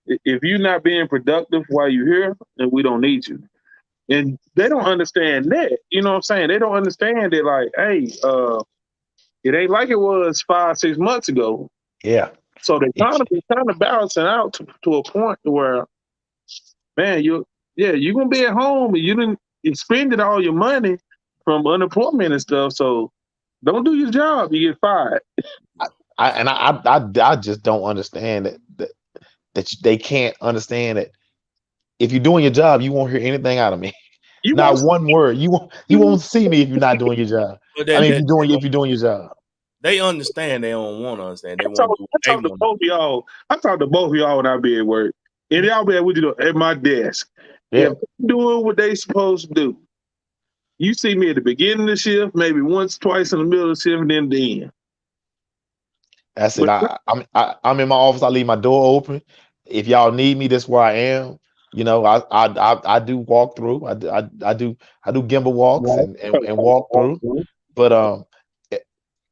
S4: If you're not being productive while you're here, then we don't need you. And they don't understand that. You know what I'm saying? They don't understand it like, hey, it ain't like it was 5-6 months ago.
S3: Yeah.
S4: So they kind of balancing out to a point where, man, you're gonna be at home and you didn't expended all your money from unemployment and stuff. So don't do your job, you get fired.
S3: I just don't understand that they can't understand that if you're doing your job, you won't hear anything out of me. Not one word. You won't see me if you're not doing your job. If you're doing your job.
S2: They understand. They don't want to understand. They
S4: I talk to both of y'all. I talk to both of y'all when I be at work. And y'all be at my desk.
S3: Yeah.
S4: If I'm doing what they supposed to do, you see me at the beginning of the shift, maybe once, twice in the middle of the shift, and then the end.
S3: That's it. I'm in my office. I leave my door open. If y'all need me, that's where I am. I do walk through. I do gimbal walks and walk through. But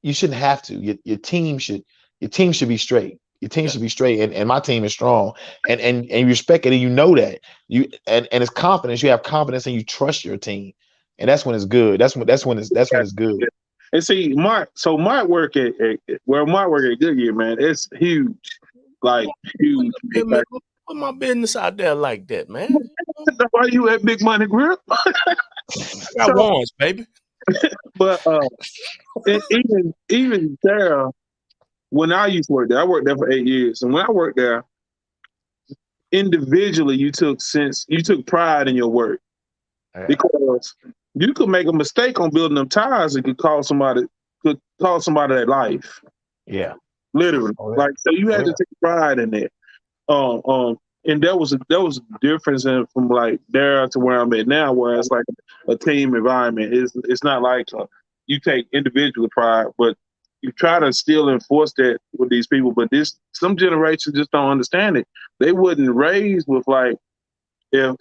S3: you shouldn't have to. Your team should be straight. Your team should be straight, and my team is strong. And you respect it, and you know that and it's confidence. You have confidence, and you trust your team, and that's when it's good. That's when it's good.
S4: And see, my work at Goodyear, man, it's huge, like huge.
S2: Hey, man, put my business out there like that, man.
S4: Why you at Big Money Grip?
S2: I got ones, baby.
S4: But even there, when I used to work there, I worked there for 8 years, and when I worked there, individually you took pride in your work, because you could make a mistake on building them tires and could cost somebody their life.
S3: Yeah.
S4: Literally.
S3: Oh, yeah.
S4: Like, so you
S3: Oh,
S4: had
S3: yeah.
S4: to take pride in that. And there was a difference from like there to where I'm at now, where it's like a team environment. It's not like you take individual pride, but you try to still enforce that with these people. But some generations just don't understand it. They wasn't raised with like, if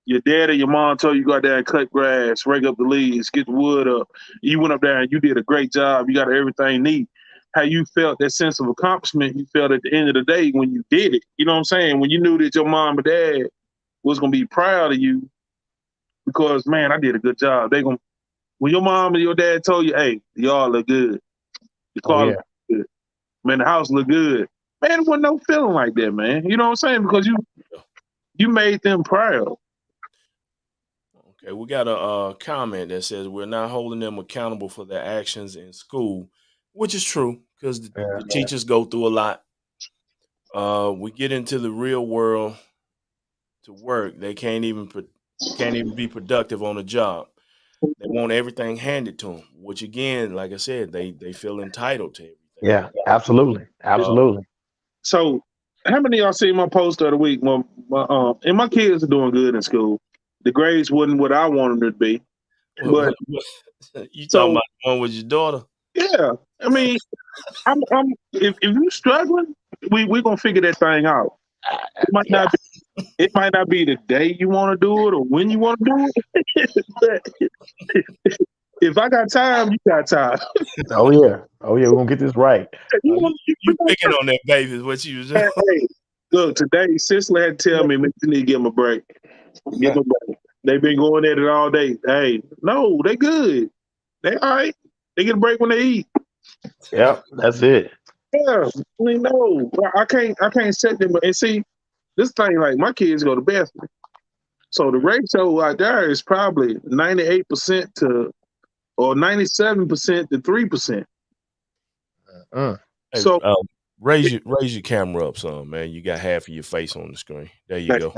S4: your dad or your mom told you go out there and cut grass, rake up the leaves, get the wood up, you went up there and you did a great job, you got everything neat. How you felt that sense of accomplishment, you felt at the end of the day when you did it. You know what I'm saying? When you knew that your mom and dad was gonna be proud of you because, man, I did a good job. When your mom and your dad told you, hey, y'all look good, the
S3: Oh,
S4: car
S3: yeah.
S4: look good, man, the house look good. Man, there wasn't no feeling like that, man. You know what I'm saying? Because you made them proud.
S2: Okay, we got a comment that says we're not holding them accountable for their actions in school, which is true because the teachers go through a lot. We get into the real world to work, they can't even be productive on the job. They want everything handed to them, which again, like I said, they feel entitled to everything.
S3: Yeah, absolutely. Absolutely.
S4: So, how many of y'all see my post of the week? And my kids are doing good in school. The grades wasn't what I wanted them to be, but
S2: You talking
S4: so
S2: about the one with your daughter?
S4: yeah. I mean, if you're struggling, we're gonna figure that thing out. It might
S3: Yeah.
S4: not be, it might not be the day you want to do it or when you want to do it. But if I got time, you got time.
S3: Oh, yeah. Oh, yeah. We're going to get this right.
S2: You picking on that baby is what you was doing.
S4: Hey, look, today Cicely had to tell me, man, you need to give him a break. Give him a break. They've been going at it all day. Hey, no, they good. They all right. They get a break when they eat.
S3: Yep. That's it.
S4: Yeah, I mean, no, I can't set them. And see, this thing, like, my kids go to Bethany, so the ratio out there is probably 98% to, or 97% to 3%.
S3: Mm.
S2: Hey,
S4: So
S2: raise your camera up some, man. You got half of your face on the screen. There you go.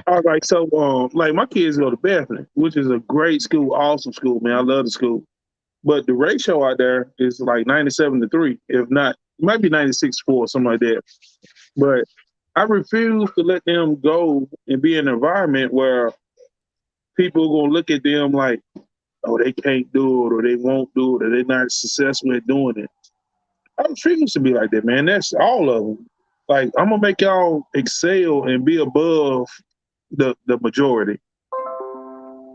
S4: all right, so like my kids go to Bethany, which is a great school, awesome school, man. I love the school. But the ratio out there is like 97 to 3, if not, it might be 96-4, something like that. But I refuse to let them go and be in an environment where people are gonna look at them like, oh, they can't do it, or they won't do it, or they're not successful at doing it. I refuse to be like that, man. That's all of them. Like, I'm gonna make y'all excel and be above the majority,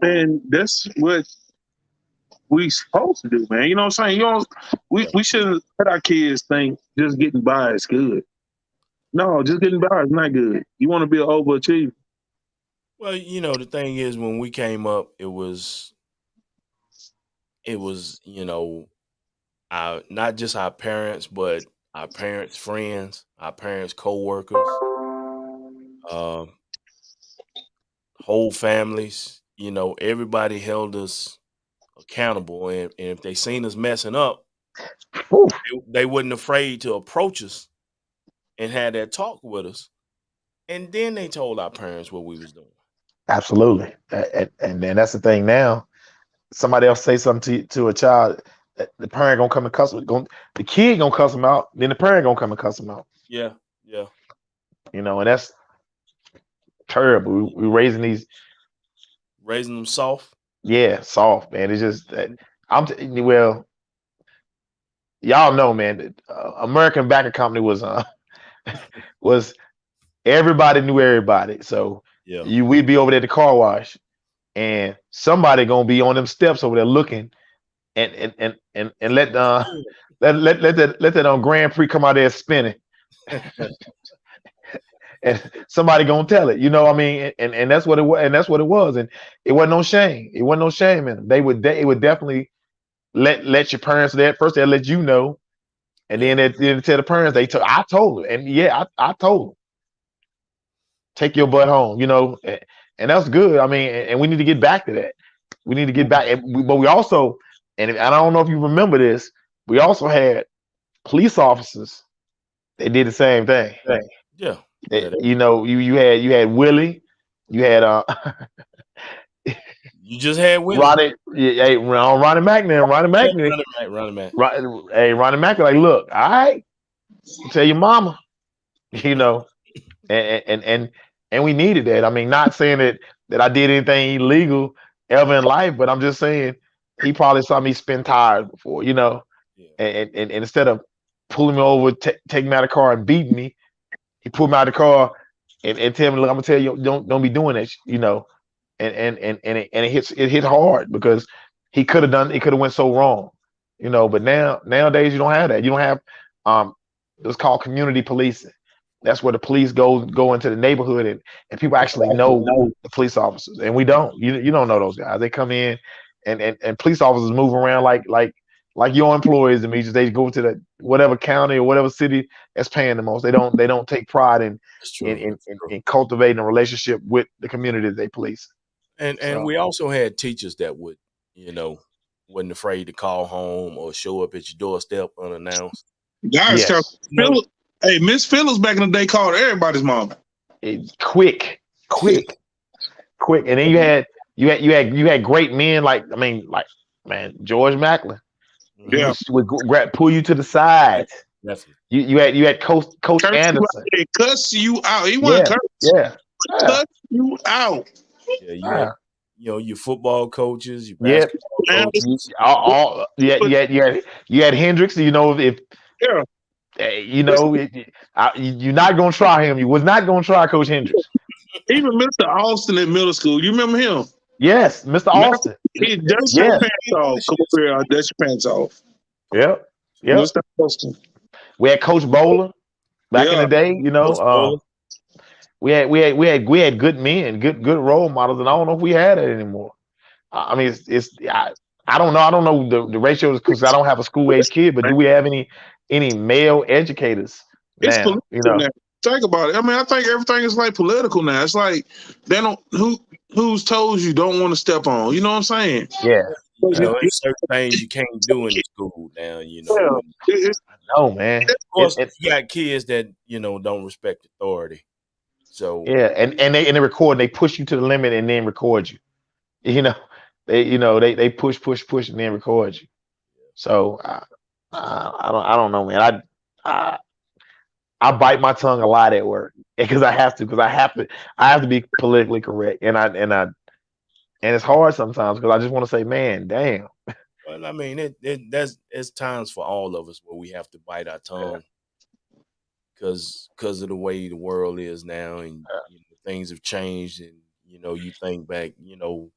S4: and that's what we supposed to do, man. You know what I'm saying? We shouldn't let our kids think just getting by is good. No, just getting by is not good. You want to be an overachiever.
S2: Well, the thing is, when we came up, it was our not just our parents, but our parents' friends, our parents' co-workers, um, whole families. Everybody held us accountable, and if they seen us messing up,
S3: Whew.
S2: they wasn't afraid to approach us and had that talk with us, and then they told our parents what we was doing.
S3: Absolutely. And then that's the thing now. Somebody else say something to a child, the parent gonna come and cuss the kid gonna cuss them out, then the parent gonna come and cuss them out.
S2: Yeah.
S3: And that's terrible. We raising these,
S2: Raising them soft.
S3: soft, man. It's just that well, y'all know, man, that, American Backer Company was everybody knew everybody. So
S2: Yeah.
S3: we'd be over there at the car wash, and somebody gonna be on them steps over there looking, and let that Grand Prix come out there spinning, and somebody gonna tell it. You know what I mean? And that's what it was. And that's what it was. And it wasn't no shame. It wasn't no shame in it. It would definitely let your parents there first. They'll let you know, and then they tell the parents. I told them, and I told them, take your butt home. And that's good. I mean, and we need to get back to that. We need to get back. But we also, and I don't know if you remember this, we also had police officers. They did the same thing.
S2: Yeah. Yeah, that,
S3: You know, you had Willie, you had
S2: you just had Willie.
S3: Ronnie, hey, Ronnie McNair,
S2: Running back.
S3: Hey, Ronnie McNair, like, look, all right, tell your mama, you know, and we needed that. I mean, not saying that I did anything illegal ever in life, but I'm just saying he probably saw me spin tires before, you know,
S2: Yeah,
S3: and instead of pulling me over, taking me out of the car and beating me, he pulled me out of the car and tell me, look, I'm gonna tell you, don't be doing that, you know, it hit hard because it could have went so wrong, you know. But nowadays you don't have that. You don't have it's called community policing. That's where the police go into the neighborhood and people actually know the police officers, and we don't. You don't know those guys. They come in and police officers move around like your employees and me. They go to the whatever county or whatever city that's paying the most. They don't take pride
S2: that's
S3: in
S2: true.
S3: in,
S2: That's
S3: in,
S2: true.
S3: in cultivating a relationship with the community that they police.
S2: And
S3: So
S2: we also had teachers that would, you know, wasn't afraid to call home or show up at your doorstep unannounced.
S4: Guys,
S3: yes,
S2: You know,
S4: Hey, Miss Phillips back in the day called everybody's mama.
S3: quick, quick, quick, and then you had great men like man George Macklin. He
S2: mhm,
S4: Yeah.
S3: would pull you to the side.
S2: definitely.
S3: You had Coach
S4: Curse you out.
S3: Anderson.
S4: He cuss you out. He wasn't
S3: Yeah,
S4: curse.
S3: yeah, yeah,
S4: Cuss you out.
S2: Yeah, you had,
S3: yeah.
S2: you know, your football coaches, your
S3: Yep.
S2: basketball
S4: And
S2: coaches.
S3: You had Hendricks. You know if
S4: yeah,
S3: you know you're not gonna try him. You was not gonna try Coach Hendricks.
S4: even Mr. Austin in middle school. You remember him?
S3: Yes, Mr.
S4: Man,
S3: Austin.
S4: he dust your
S3: Yes.
S4: pants off. Come over here, I'll dust your pants off.
S3: Yep. Yep.
S4: Mr. Austin.
S3: We had Coach Bowler back in
S4: Yeah.
S3: the day. You know,
S2: Coach Bowler.
S3: we had good men, good role models, and I don't know if we had it anymore. I mean, I don't know. I don't know the ratios because I don't have a school age kid. But do we have any male educators
S4: It's
S3: now?
S4: political
S3: You know.
S4: now. Think about it. I mean, I think everything is like political now. It's like they don't whose toes you don't want to step on. You know what I'm saying?
S3: Yeah.
S2: You
S3: Yeah.
S2: know, there's certain things you can't do in the school now, you know.
S4: Yeah.
S2: And
S3: No, man.
S2: of course, you got kids that, you know, don't respect authority. So,
S3: Yeah, and they record. They push you to the limit and then record you. You know, they push and then record you. So I don't know, man. I I bite my tongue a lot at work because I have to be politically correct, and it's hard sometimes because I just want to say, man, damn.
S2: well, I mean, it's times for all of us where we have to bite our tongue because of the way the world is now, and you know, things have changed, and you know, you think back, you know,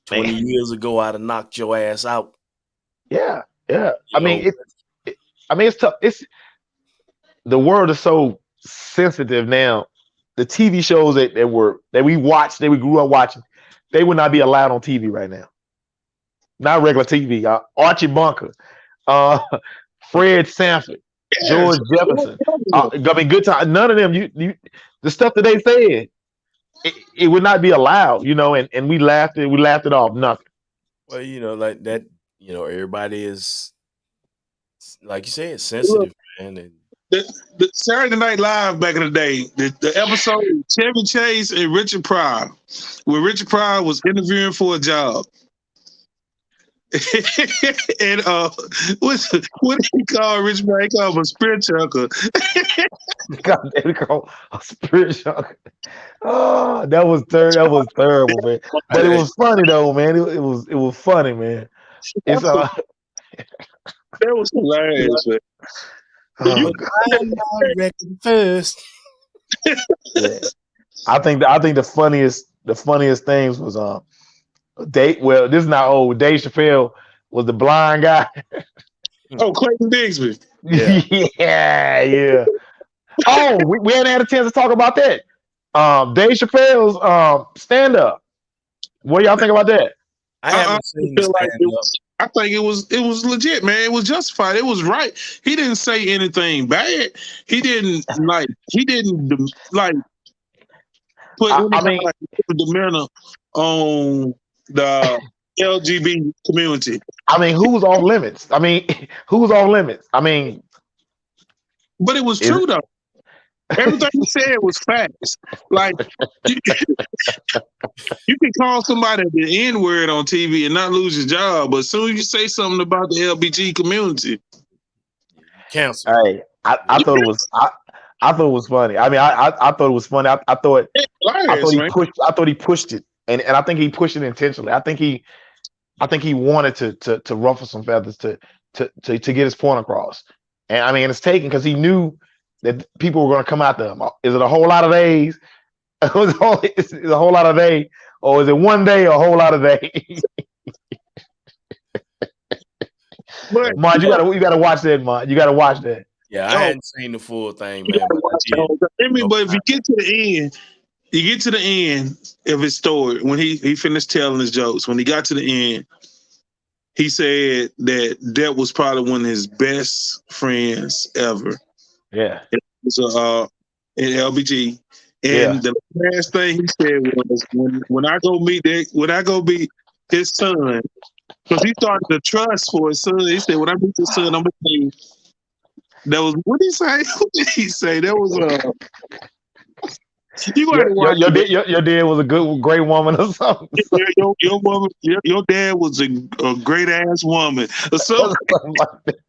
S2: 20
S3: Man,
S2: years ago, I'd have knocked your ass out.
S3: yeah, yeah. I
S2: You
S3: mean,
S2: know,
S3: it's tough. The world is so sensitive now. The TV shows that we watched, that we grew up watching, they would not be allowed on TV right now. Not regular TV. Archie Bunker, uh, Fred Sanford,
S4: Yes.
S3: George Jefferson. I mean, good time. None of them. The stuff that they said, it would not be allowed. You know, and we laughed it. We laughed it off. Nothing.
S2: well, you know, like that. You know, everybody is like you said,
S4: Look,
S2: sensitive, man, and
S4: the Saturday Night Live back in the day, the episode with Chevy Chase and Richard Pryor, where Richard Pryor was interviewing for a job. And what did he call Richard Pryor? He called him a spirit chucker.
S3: God, they call a spiritual. Oh, that was terrible. That was terrible, man. But it was funny though, man. It was funny, man. It's
S4: That was hilarious, man.
S3: oh,
S4: You,
S3: God,
S2: I'm not record first.
S3: yeah. I think the funniest things was Dave. Well, this is not old. Dave Chappelle was the blind guy.
S4: Clayton Bigsby.
S2: Yeah.
S3: Yeah, yeah. Oh, we hadn't had a chance to talk about that. Dave Chappelle's stand up. What do y'all think about that?
S2: I
S4: I
S2: haven't seen the
S4: feel like
S2: stand up.
S4: I think it was legit, man. It was justified. It was right. He didn't say anything bad. He didn't like put
S3: I,
S4: any
S3: I
S4: kind
S3: mean,
S4: of like demeanor on the LGBT community.
S3: who's off limits? I mean, who's off limits? I mean,
S4: But it was
S3: is
S4: true though. Everything he said was facts. Like you can call somebody the N word on TV and not lose your job, but as soon as you say something about the LBG community,
S2: Cancel.
S3: Hey, I thought it was I thought it was funny. I mean, I thought it was funny. I thought
S4: it's hilarious, man.
S3: I thought he pushed it, and I think he pushed it intentionally. I think he wanted to ruffle some feathers to get his point across. And I mean, it's taken because he knew that people were going to come after him. Is it a whole lot of days? Is it a whole lot of days, or is it one day or a whole lot of days?
S4: But
S3: Mon, you gotta watch that, Mon. You gotta watch that.
S2: Yeah, I hadn't seen the full thing,
S4: you
S2: man.
S4: gotta
S2: But
S4: watch the whole thing. I mean, but if you get to the end, you get to the end of his story when he finished telling his jokes. When he got to the end, he said that was probably one of his best friends ever.
S3: Yeah.
S4: It was in LBG. And the last thing he said was when I go meet his son, because he started to trust for his son. He said, when I meet his son, I'm gonna say that was what did he say? What did he say? That was you got to watch
S3: your dad was a great woman or something.
S4: your woman, your dad was a great ass woman. So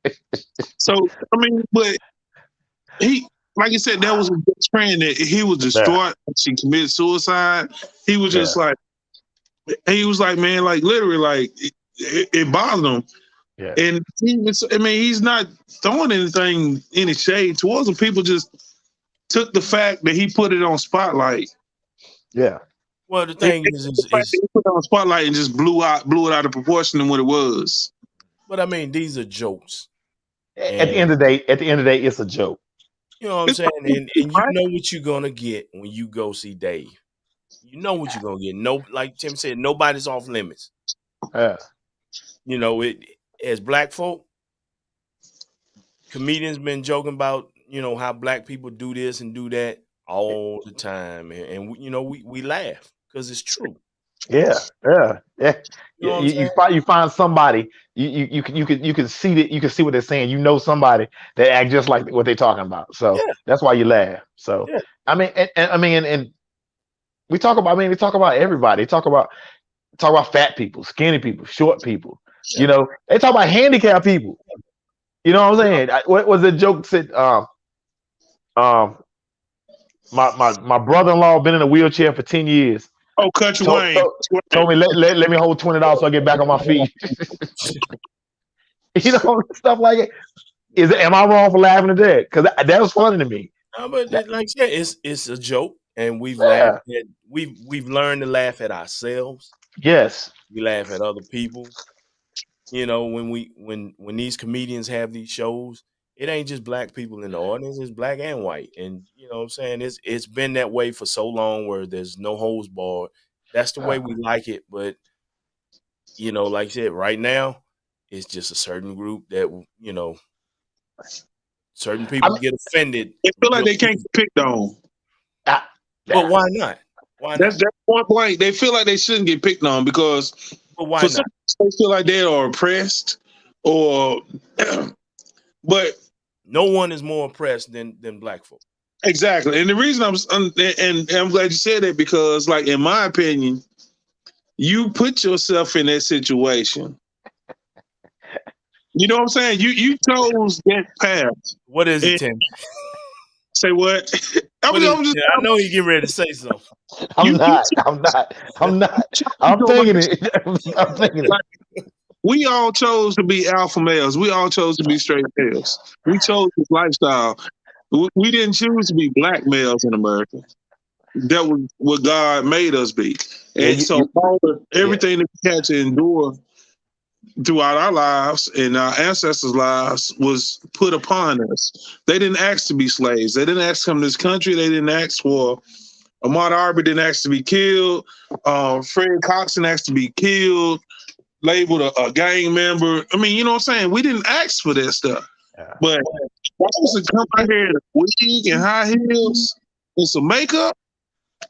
S4: I mean, but he, like you said, that was his best friend. That he was distraught. She committed suicide. He was just like, he was like, man, like literally, like it bothered him.
S3: Yeah.
S4: And he's not throwing any shade towards him. People just took the fact that he put it on spotlight.
S3: Yeah.
S2: Well, the thing is
S4: he put it on spotlight and just blew it out of proportion than what it was.
S2: But I mean, these are jokes.
S3: At the end of the day, it's a joke.
S2: You know what I'm saying? And you know what you're gonna get when you go see Dave. You know what you're gonna get. No, like Tim said, nobody's off limits.
S3: Yeah.
S2: You know, as black folk, comedians been joking about, you know, how black people do this and do that all the time, and you know, we laugh because it's true.
S3: Yeah.
S2: You know
S3: You find somebody you can see that you can see what they're saying. You know somebody that act just like what they're talking about. So that's why you laugh. So I mean, and we talk about everybody. Talk about fat people, skinny people, short people. You know, they talk about handicapped people. You know what I'm saying? What was the joke said? My brother-in-law been in a wheelchair for 10 years.
S4: Oh, Country Wayne
S3: told me let me hold $20 so I get back on my feet. You know, stuff like it. Am I wrong for laughing at that? Because that was funny to me.
S2: No, but like I said, it's a joke, and we've laughed at, we've learned to laugh at ourselves.
S3: Yes,
S2: we laugh at other people. You know, when these comedians have these shows, it ain't just black people in the audience; it's black and white. And you know what I'm saying? It's been that way for so long, where there's no holds barred. That's the way we like it. But you know, like I said, right now, it's just a certain group that, you know, certain people get offended.
S4: They feel like they can't get picked on.
S2: But why not?
S4: That's point blank. They feel like they shouldn't get picked on because
S2: why not?
S4: They feel like they are oppressed, or but
S2: no one is more oppressed than black folk.
S4: Exactly, and the reason I'm glad you said that, because, like, in my opinion, you put yourself in that situation. You know what I'm saying? You chose that path.
S2: What is it, Tim?
S4: Say what?
S2: I know you get ready to say something.
S3: I'm not. I'm thinking it.
S4: Like, we all chose to be alpha males. We all chose to be straight males. We chose this lifestyle. We didn't choose to be black males in America. That was what God made us be. And everything that we had to endure throughout our lives and our ancestors' lives was put upon us. They didn't ask to be slaves. They didn't ask to come to this country. They didn't ask for Ahmaud Arbery didn't ask to be killed. Fred Coxon asked to be killed, labeled a gang member. I mean, you know what I'm saying? We didn't ask for that stuff. Yeah. But to come out here in a wig and high heels and some makeup,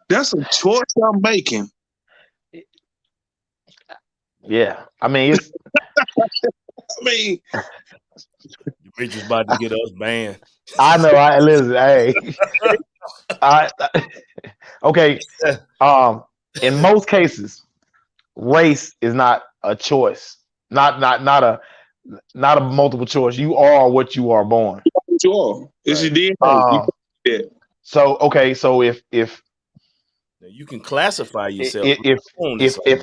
S4: that's a choice I'm making.
S3: Yeah. I mean, it's...
S2: you Rich was about to get us banned.
S3: I know. I listen. Hey, I okay. In most cases, race is not a choice. Not a multiple choice. You are what you are born.
S4: Sure. It's your
S2: Right.
S4: DNA. Yeah.
S3: So okay. So if
S2: Now, you can classify yourself
S3: if
S2: on
S3: if
S2: this.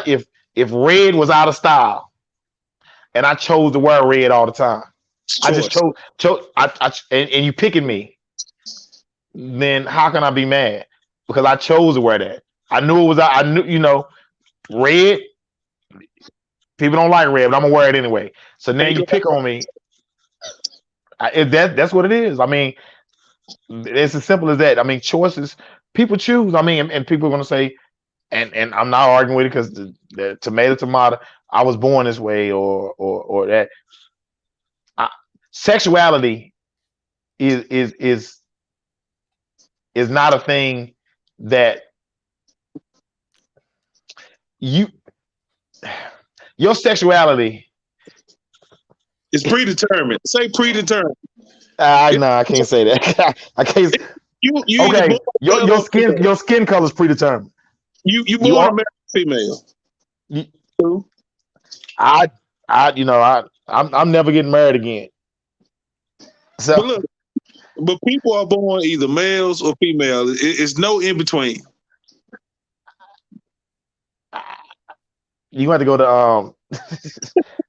S3: if if red was out of style and I chose to wear red all the time, I just
S4: Choice.
S3: chose and you picking me, then how can I be mad? Because I chose to wear that. I knew it was. I knew, red. People don't like red, but I'm gonna wear it anyway. So now you pick on me. That's what it is. I mean, it's as simple as that. I mean, choices. People choose. I mean, and people are gonna say, and I'm not arguing with it because the tomato. I was born this way, or that. I, Sexuality is is is is not a thing that you your sexuality.
S4: It's predetermined. Say predetermined.
S3: I can't say that. I can't.
S4: You either
S3: Okay,
S4: born male or female.
S3: your skin color is predetermined.
S4: You
S3: You
S4: born a
S3: are.
S4: male or female.
S3: You,
S4: True.
S3: I'm never getting married again.
S4: But
S3: So
S4: look, but people are born either males or female. It's no in between.
S3: you have to go to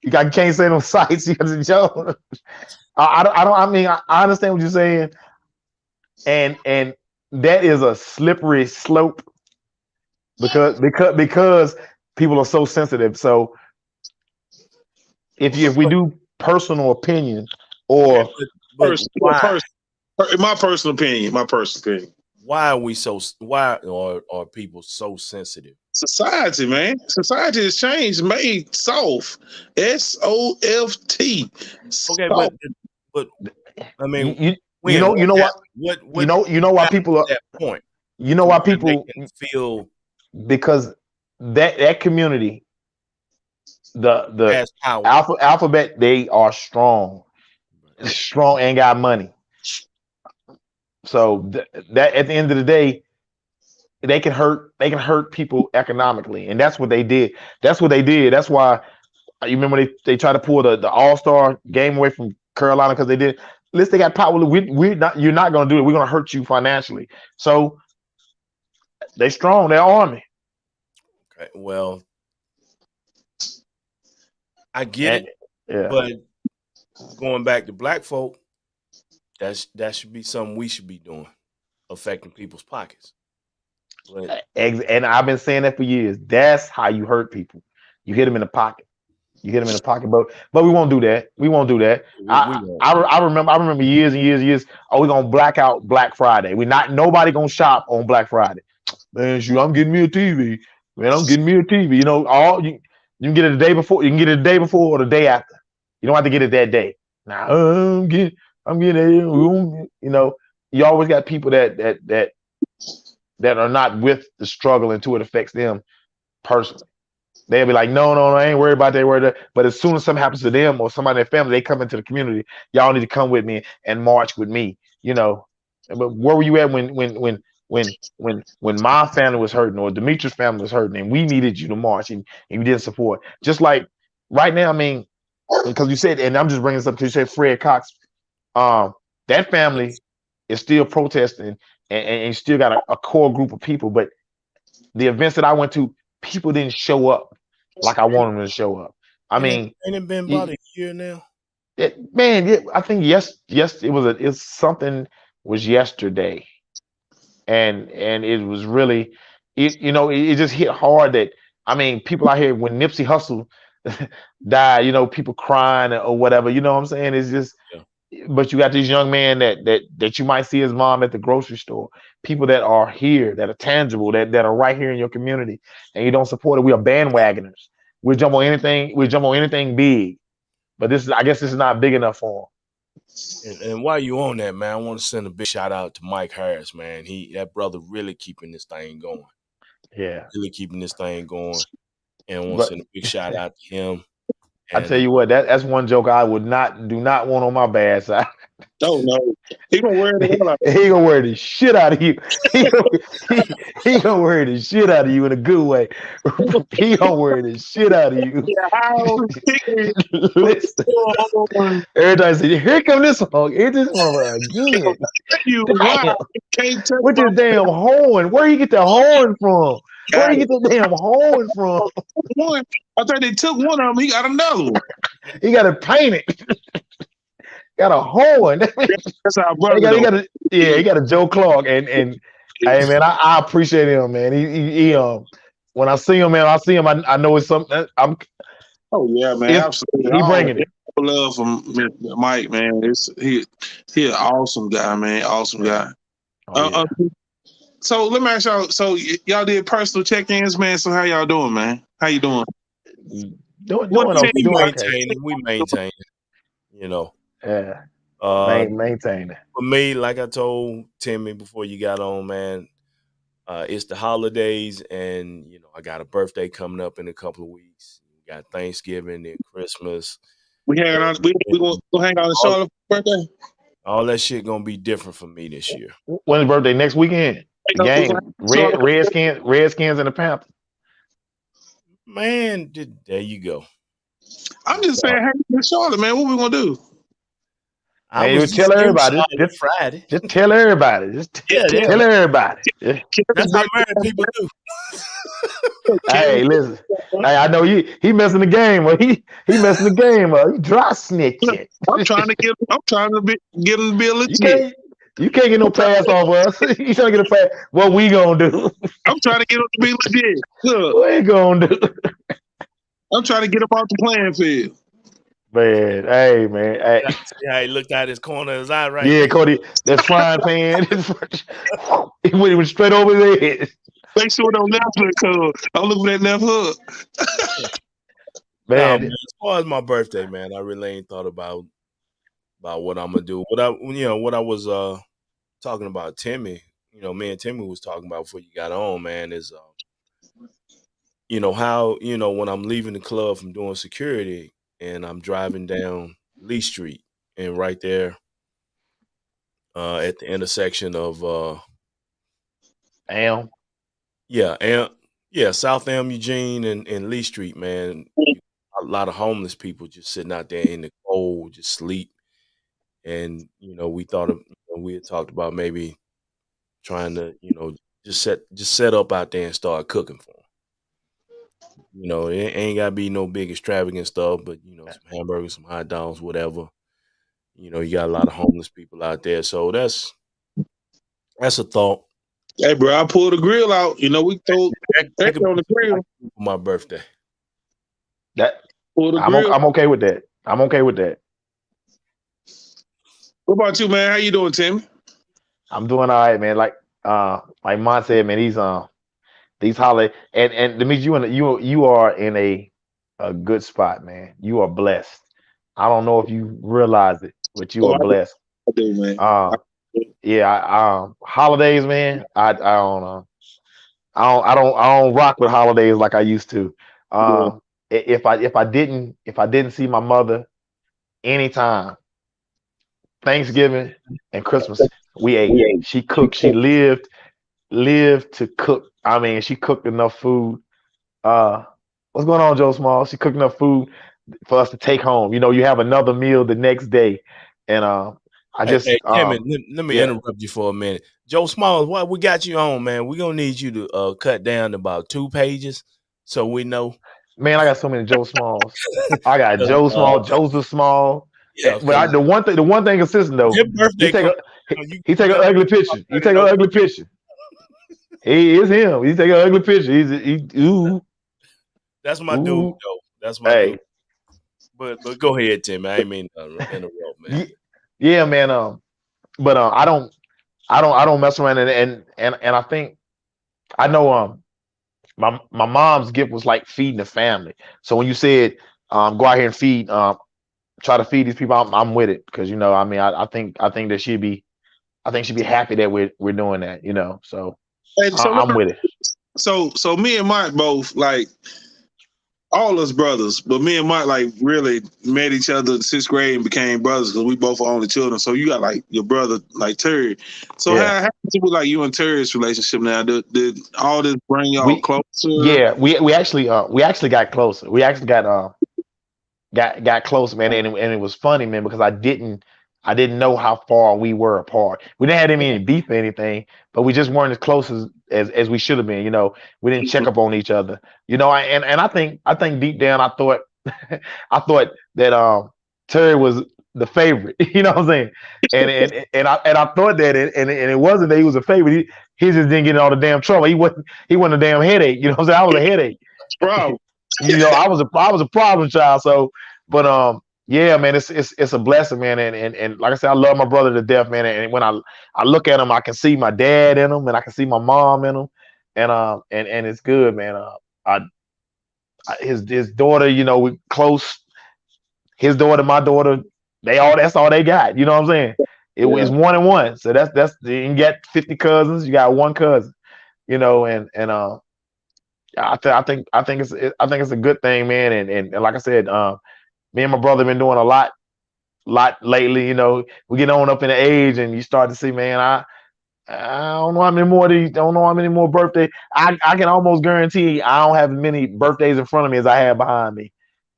S3: you can't say no sites. You got to show. I mean, I understand what you're saying, and that is a slippery slope because people are so sensitive. So if we do personal opinion
S2: Okay,
S3: or
S2: but why?
S4: In my personal opinion,
S2: Why are we so? Why are people so sensitive?
S4: society, man, society has changed, made soft, SOFT.
S2: Okay,
S4: Soft.
S2: but I mean,
S3: you
S2: when
S3: you know what
S2: what
S3: you know why
S2: happened
S3: people
S2: at
S3: are
S2: that point
S3: you know
S2: to
S3: why
S2: where they
S3: people
S2: can feel
S3: because that community the
S2: has power?
S3: alphabet they are strong and got money. So that at the end of the day, they can hurt people economically, and that's what they did. That's why you remember they tried to pull the All-Star game away from Carolina because they did. Listen, they got power. We not you're not going to do it. We're going to hurt you financially. So they strong. They're army.
S2: Okay, well, I get
S3: And
S2: it,
S3: yeah,
S2: but going back to black folk, that should be something we should be doing, affecting people's pockets. But
S3: and I've been saying that for years. That's how you hurt people. You hit them in the pocket. You hit them in the pocket, but we won't do that. We won't do that.
S2: we won't.
S3: I remember years and years and years. Oh, we're gonna black out Black Friday. We not nobody gonna shop on Black Friday. Man, shoot, I'm getting me a TV. Man, I'm getting me a TV. All you can get it the day before. You can get it the day before or the day after. You don't have to get it that day. Now I'm getting it. You always got people that are not with the struggle until it affects them personally. They'll be like, no, I ain't worried about that, worried about that. But as soon as something happens to them or somebody in their family, they come into the community. Y'all need to come with me and march with me. But where were you at when my family was hurting or Demetrius' family was hurting and we needed you to march and you didn't support? Just like right now, I mean, because you said, and I'm just bringing this up because you said Fred Cox, that family is still protesting and you still got a core group of people. But the events that I went to, people didn't show up like I wanted them to show up. I mean,
S2: ain't it been about a year now?
S3: I think yes, it's something was yesterday, and it was really, it just hit hard that I mean, people out here when Nipsey Hussle died, people crying or whatever. You know what I'm saying? It's just,
S2: Yeah.
S3: but you got these young men that you might see his mom at the grocery store, people that are here, that are tangible, that are right here in your community, and you don't support it. We are bandwagoners. We jump on anything. We jump on anything big, but I guess this is not big enough for
S2: And while you on that, man, I want to send a big shout out to Mike Harris, man. That brother really keeping this thing going.
S3: him. Yeah,
S2: Really keeping this thing going. And I want to
S3: but
S2: send a big shout out to him
S3: I
S2: And
S3: tell you what, that's one joke I do not want on my bad side.
S4: Don't know. He gonna wear it all out.
S3: He gonna wear the shit out of you. He gonna, he gonna wear the shit out of you in a good way. He gonna wear the shit out of you.
S4: Yeah, how
S3: Listen, every time I say, "Here come this one, here this one again."
S4: you why
S3: Damn,
S4: can't touch
S3: with
S4: my
S3: this damn horn. Where you get the horn from? Where
S4: guy.
S3: you get the damn horn from?
S4: One, I thought they took one of them. He got another one.
S3: He got to paint it. Got a horn.
S4: That's our
S3: He
S4: brother
S3: got, he
S4: though.
S3: got a yeah, he got a Joe Clark, and hey man, I appreciate him, man. He when I see him, man, I know it's something.
S4: Oh yeah, man,
S3: If
S4: absolutely.
S3: he
S4: All
S3: bringing it,
S4: love from Mr. Mike, man. He an awesome guy, man. Awesome guy.
S3: oh yeah,
S4: So let me ask y'all. So y'all did personal check-ins, man. So how y'all doing, man? How you doing?
S3: doing
S4: What
S3: okay,
S2: we
S3: doing okay.
S2: maintain it. We maintain it. You know.
S3: Yeah,
S2: Uh,
S3: maintain it.
S2: for me, like I told Timmy before you got on, man, it's the holidays, and you know I got a birthday coming up in a couple of weeks. We got Thanksgiving and Christmas.
S4: We hanging on. We gonna go hang out in
S2: All,
S4: Charlotte for birthday.
S2: all that shit gonna be different for me this year.
S3: When's his birthday? Next weekend.
S4: We
S3: The
S4: gonna hang
S3: game.
S4: out in Charlotte.
S3: Redskins, and the Panthers.
S2: Man, there you go.
S4: I'm just saying, hang out in Charlotte, man. What we gonna do?
S2: I
S3: Man,
S2: was
S3: you
S2: just
S3: tell
S2: in
S3: everybody.
S2: Charlotte Friday.
S3: Just tell everybody. Just
S2: Yeah,
S3: tell everybody. Yeah.
S2: that's how married people do.
S3: Hey, listen. Hey, I know he messing the game up. He messing the game up. He dry snitching.
S4: I'm trying to get. I'm trying to get him to be a
S3: You
S4: legit.
S3: can't get no pass off us. You trying to get a pass? What we gonna do?
S4: I'm trying to get him to be legit. Look,
S3: What we gonna do?
S4: I'm trying to get him off the playing field.
S3: Man, hey man, hey.
S2: See how he looked out his corner of his eye right
S3: Yeah,
S2: there.
S3: Cody, that frying pan. He went straight over his head.
S4: Make sure it don't left hook, cuz I'm looking at that left hook.
S2: No,
S3: Man,
S2: man, as far as my birthday, man, I really ain't thought about what I'm gonna do. What I was talking about Timmy, me and Timmy was talking about before you got on, man, is how, when I'm leaving the club from doing security and I'm driving down Lee Street and right there at the intersection of
S3: damn.
S2: South Elm Eugene and Lee Street, man. A lot of homeless people just sitting out there in the cold, just sleep. And we thought we had talked about maybe trying to just set up out there and start cooking for them. It ain't gotta be no big extravagant stuff, but some hamburgers, some hot dogs, whatever. You got a lot of homeless people out there, so that's a thought.
S4: Hey, bro, I pulled the grill out. We told
S2: That could
S4: on the grill.
S2: be for my birthday.
S4: Pull the grill.
S3: I'm okay with that. I'm okay with that.
S4: What about you, man? How you doing, Tim?
S3: I'm doing all right, man. Like Mon said, man, these holiday and Demetri, you are in a good spot, man. You are blessed. I don't know if you realize it, but you are blessed.
S4: I do, man.
S3: Holidays, man. I don't know. I don't rock with holidays like I used to. If I didn't see my mother anytime, Thanksgiving and Christmas, we ate. She cooked. She lived to cook. I mean, she cooked enough food. What's going on, Joe Small? She cooked enough food for us to take home. You have another meal the next day, and
S2: Timmy, let me interrupt you for a minute. Joe Smalls, what we got you on, man? We're gonna need you to cut down to about 2 pages so we know.
S3: Man, I got so many Joe Smalls. I got Joe Small, Joseph Small.
S2: Yeah,
S3: But the one thing consistent though,
S2: his birthday
S3: he take an ugly picture. He take an ugly picture. He is him. He take an ugly picture. Ooh.
S2: That's my dude, though. That's my dude. But go ahead, Tim. I ain't mean to interrupt, man.
S3: Yeah, man. But I don't mess around, and I think I know. My mom's gift was like feeding the family. So when you said go out here and feed, try to feed these people, I'm with it because I think that she'd be happy that we're doing that. So I'm with it.
S4: So me and Mike both like. all us brothers, but me and Mike like really met each other in 6th grade and became brothers because we both are only children. So you got like your brother like Terry. So
S3: Yeah.
S4: how was like you and Terry's relationship now? Did all this bring y'all
S3: We
S4: closer?
S3: yeah, we actually got closer. We actually got close, man, and it was funny, man, because I didn't know how far we were apart. We didn't have any beef or anything, but we just weren't as close as we should have been. We didn't check up on each other. And I think deep down I thought I thought that Terry was the favorite. You know what I'm saying? And I thought that and it wasn't that he was a favorite. He just didn't get in all the damn trouble. He wasn't a damn headache. You know what I'm saying? I was a headache.
S4: Bro,
S3: I was a problem child. So, but yeah, man, it's a blessing, man. And like I said, I love my brother to death, man. And when I look at him, I can see my dad in him, and I can see my mom in him, and it's good, man. I, his daughter, we close. His daughter, my daughter, that's all they got. You know what I'm saying?
S4: yeah,
S3: It's 1 and 1. So that's you get 50 cousins, you got one cousin. And I think it's a good thing, man. And like I said, me and my brother been doing a lot lately. We get on up in the age, and you start to see, man. I don't know how many more these. Don't know how many more birthdays. I can almost guarantee I don't have as many birthdays in front of me as I have behind me.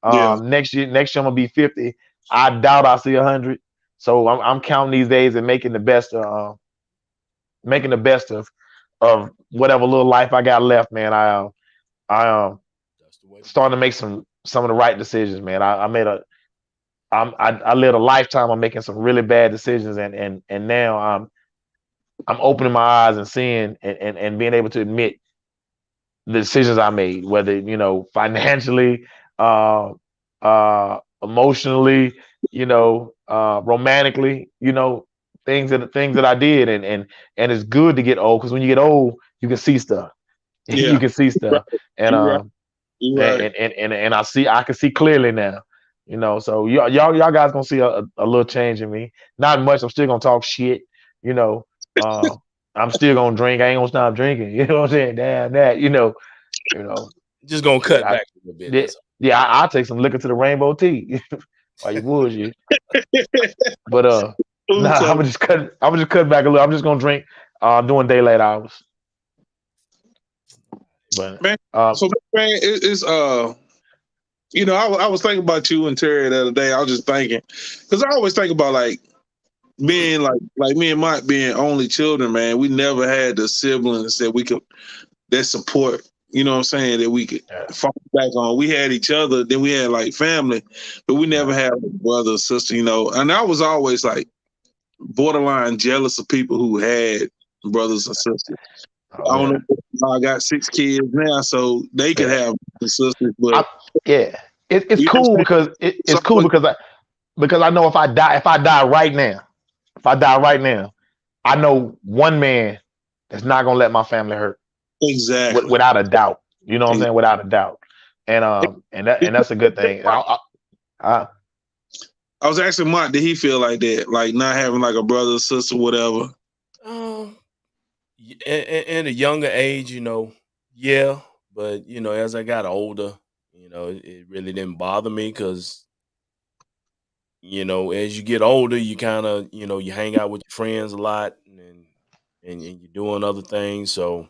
S4: yeah,
S3: Next year I'm gonna be 50. I doubt I'll see 100. So I'm counting these days and making the best of whatever little life I got left, man. I
S2: That's the way to
S3: starting
S2: go.
S3: to make some of the right decisions, man. I lived a lifetime of making some really bad decisions, and now I'm opening my eyes and seeing and being able to admit the decisions I made, whether financially, emotionally, romantically, things that I did, and it's good to get old because when you get old, you can see stuff.
S4: yeah.
S3: You can see
S4: Right,
S3: stuff, and
S4: you right, you right.
S3: I can see clearly now. So y'all guys gonna see a little change in me. Not much. I'm still gonna talk shit. You know, uh, I'm still gonna drink. I ain't gonna stop drinking. You know what I'm saying? Damn that. You know.
S2: Just gonna
S3: Shit.
S2: cut back a little bit.
S3: Yeah,
S2: That's all.
S3: yeah. I'll take some liquor to the rainbow tea. Why you bullshit? But
S4: Ooh,
S3: nah. I'm
S4: so
S3: gonna just cut. I'm gonna just cut back a little. I'm just gonna drink during daylight hours. But
S4: man, so man, it's I was thinking about you and Terry the other day. I was just thinking because I always think about like being like me and Mike being only children, man. We never had the siblings that support. You know what I'm saying? That we could
S3: yeah,
S4: fall back on. We had each other, then we had like family, but we
S3: yeah,
S4: never had a brother or sister. And I was always like borderline jealous of people who had brothers and sisters.
S3: oh
S4: I don't
S3: yeah,
S4: know. I got 6 kids now, so they could
S3: yeah.
S4: have sisters, but
S3: I, yeah. It's
S4: you know what
S3: cool
S4: I'm saying?
S3: because
S4: So,
S3: it's cool because I know if I die right now, I know one man that's not gonna let my family hurt
S4: exactly.
S3: without a doubt. You know what I'm saying? Without a doubt. And that's a good thing. I,
S4: I was asking Mike, did he feel like that, like not having like a brother, sister, whatever?
S2: Um, in a younger age, yeah, but as I got older, it really didn't bother me because as you get older, you kind of you hang out with your friends a lot, and you're doing other things. So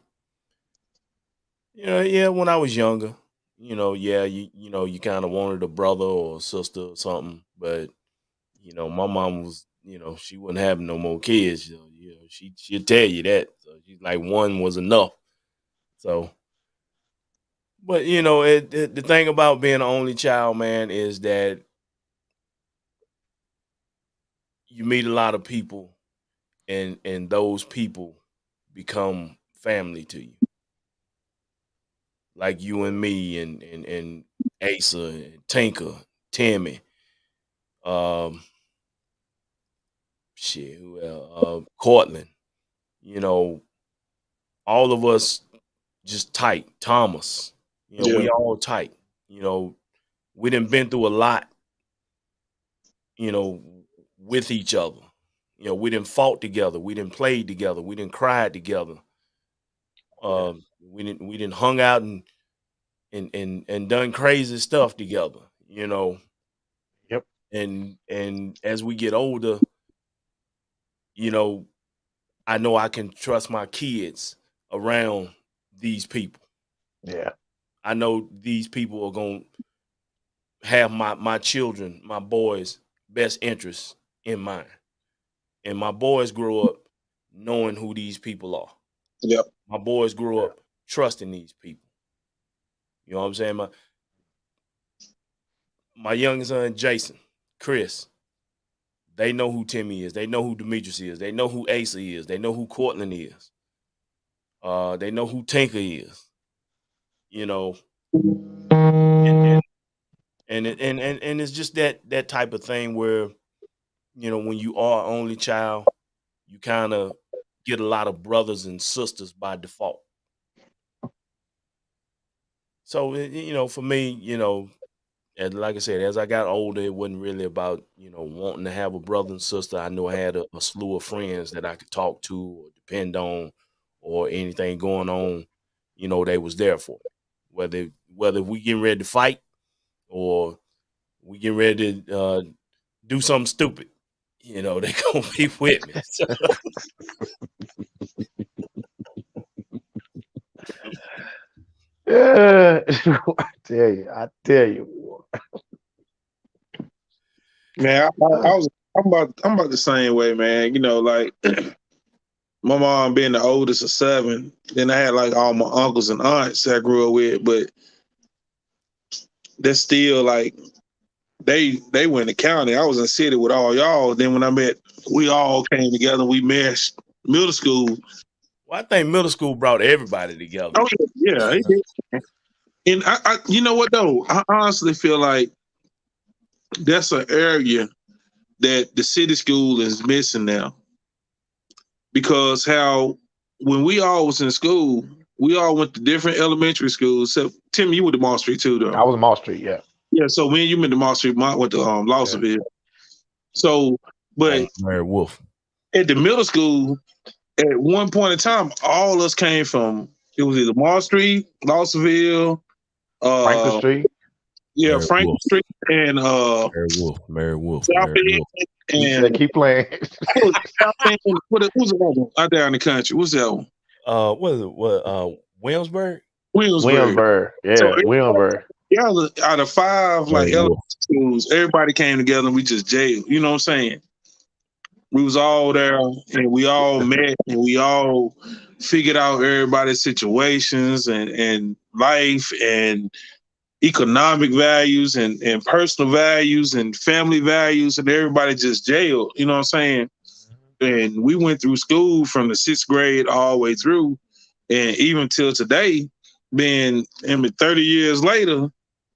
S2: yeah, when I was younger, yeah, you kind of wanted a brother or a sister or something, but my mom was, she wouldn't have no more kids. So, she'd tell you that. So she's like, one was enough. So, but the thing about being an only child, man, is that you meet a lot of people, and those people become family to you, like you and me, and Asa, and Tinker, Timmy, um, shit, who else? Cortland. You know, all of us just tight. Thomas,
S4: Yeah,
S2: we all tight. You know, we done been through a lot, you know, with each other. We didn't fought together. We didn't played together. We didn't cried together.
S3: yeah,
S2: We didn't hung out and done crazy stuff together, you know.
S3: Yep.
S2: And as we get older, you know, I know I can trust my kids around these people.
S3: Yeah.
S2: I know these people are going to have my children, my boys' best interests in mind. And my boys grew up knowing who these people are.
S4: Yep.
S2: My boys grew up trusting these people. You know what I'm saying? My youngest son, Jason, Chris, they know who Timmy is. They know who Demetrius is. They know who Asa is. They know who Cortland is. They know who Tinker is. You know, and it's just that type of thing where, you know, when you are only child, you kind of get a lot of brothers and sisters by default. So you know, for me, you know, and like I said, as I got older, it wasn't really about, you know, wanting to have a brother and sister. I knew I had a slew of friends that I could talk to or depend on, or anything going on, you know, they was there for me. Whether we getting ready to fight or we getting ready to do something stupid, you know, they gonna be with me. So,
S3: Yeah. I tell you.
S4: Man, I'm about the same way, man. You know, like my mom being the oldest of 7, then I had like all my uncles and aunts that I grew up with, but they're still like they were in the county. I was in the city with all y'all. Then when I met, we all came together. We meshed middle school.
S2: well, I think middle school brought everybody together.
S4: Oh yeah, it did. And I, you know what though? I honestly feel like that's an area that the city school is missing now. Because how when we all was in school, we all went to different elementary schools. So Tim, you went to Mall Street too, though.
S3: I was Mall Street, yeah.
S4: Yeah, so when you went to Mall Street, Mont went to Lawsonville. So, but
S2: Mary Wolf.
S4: at the middle school, at one point in time, all us came from, it was either Mall Street, Lawsonville,
S3: Franklin Street.
S4: yeah,
S2: Mary
S4: Franklin
S2: Wolf.
S4: Street, and
S2: Mary Wolf.
S4: South End,
S3: You
S4: and
S3: said keep playing.
S4: South End, what's the other one out there in the country? What's that one?
S2: What is it? Williamsburg?
S3: Williamsburg. Yeah,
S4: So
S3: Williamsburg.
S4: yeah, out of 5 like
S2: Mary
S4: elementary
S2: Wolf.
S4: schools, everybody came together and we just jailed. You know what I'm saying? We was all there and we all met and we all figured out everybody's situations and life and economic values and personal values and family values, and everybody just jailed. You know what I'm saying? And we went through school from the 6th grade all the way through, and even till today, being 30 years later,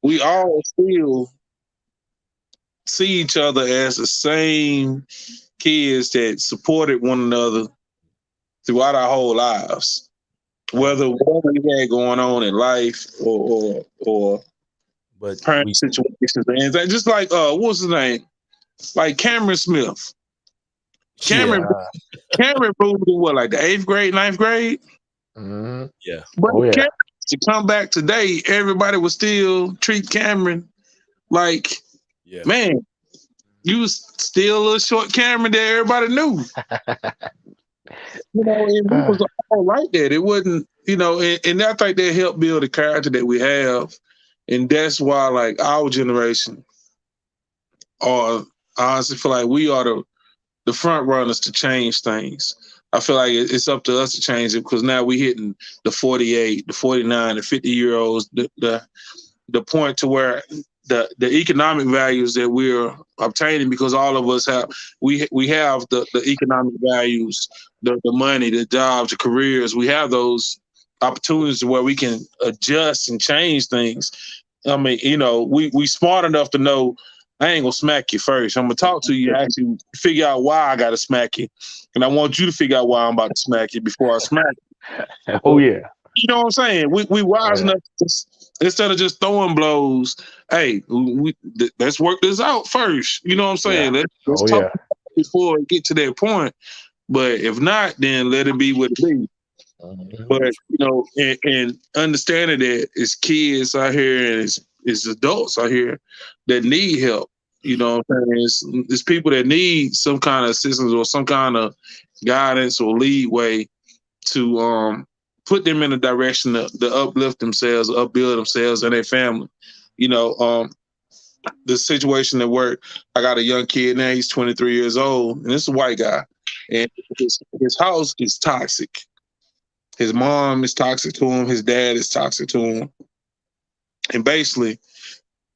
S4: we all still see each other as the same kids that supported one another throughout our whole lives, whether whatever we had going on in life or
S2: But
S4: parent situations and anything. Just like what's his name? Like Cameron Smith. Cameron moved in what, like the 8th grade, 9th grade?
S3: Mm-hmm.
S2: Yeah.
S4: But
S3: Oh, yeah.
S4: Cameron, to come back today, everybody would still treat Cameron like,
S2: Yeah.
S4: man, you was still a short Cameron that everybody knew. You know, and it was all like that. It wasn't, you know, and I think that helped build the character that we have. And that's why, like, our generation, or I honestly feel like we are the front runners to change things. I feel like it's up to us to change it, because now we're hitting the 48, the 49, the 50-year-olds, the point to where the economic values that we're obtaining, because all of us have we have the economic values, the money, the jobs, the careers. We have those opportunities where we can adjust and change things. I mean, you know, we smart enough to know I ain't gonna smack you first. I'm gonna talk to you, actually figure out why I gotta smack you, and I want you to figure out why I'm about to smack you before I smack you.
S3: Oh, yeah.
S4: You know what I'm saying? We wise enough to instead of just throwing blows. Hey, let's work this out first. You know what I'm saying?
S3: Yeah.
S4: Let's talk before we get to that point. But if not, then let it be what it be.
S3: Mhm.
S4: But and understanding that it's kids out here and it's adults out here that need help. You know what I'm saying? It's people that need some kind of assistance or some kind of guidance or leadway to put them in a direction to uplift themselves, upbuild themselves and their family. You know, the situation at work, I got a young kid now, he's 23 years old, and it's a white guy. And his house is toxic. His mom is toxic to him, his dad is toxic to him. And basically,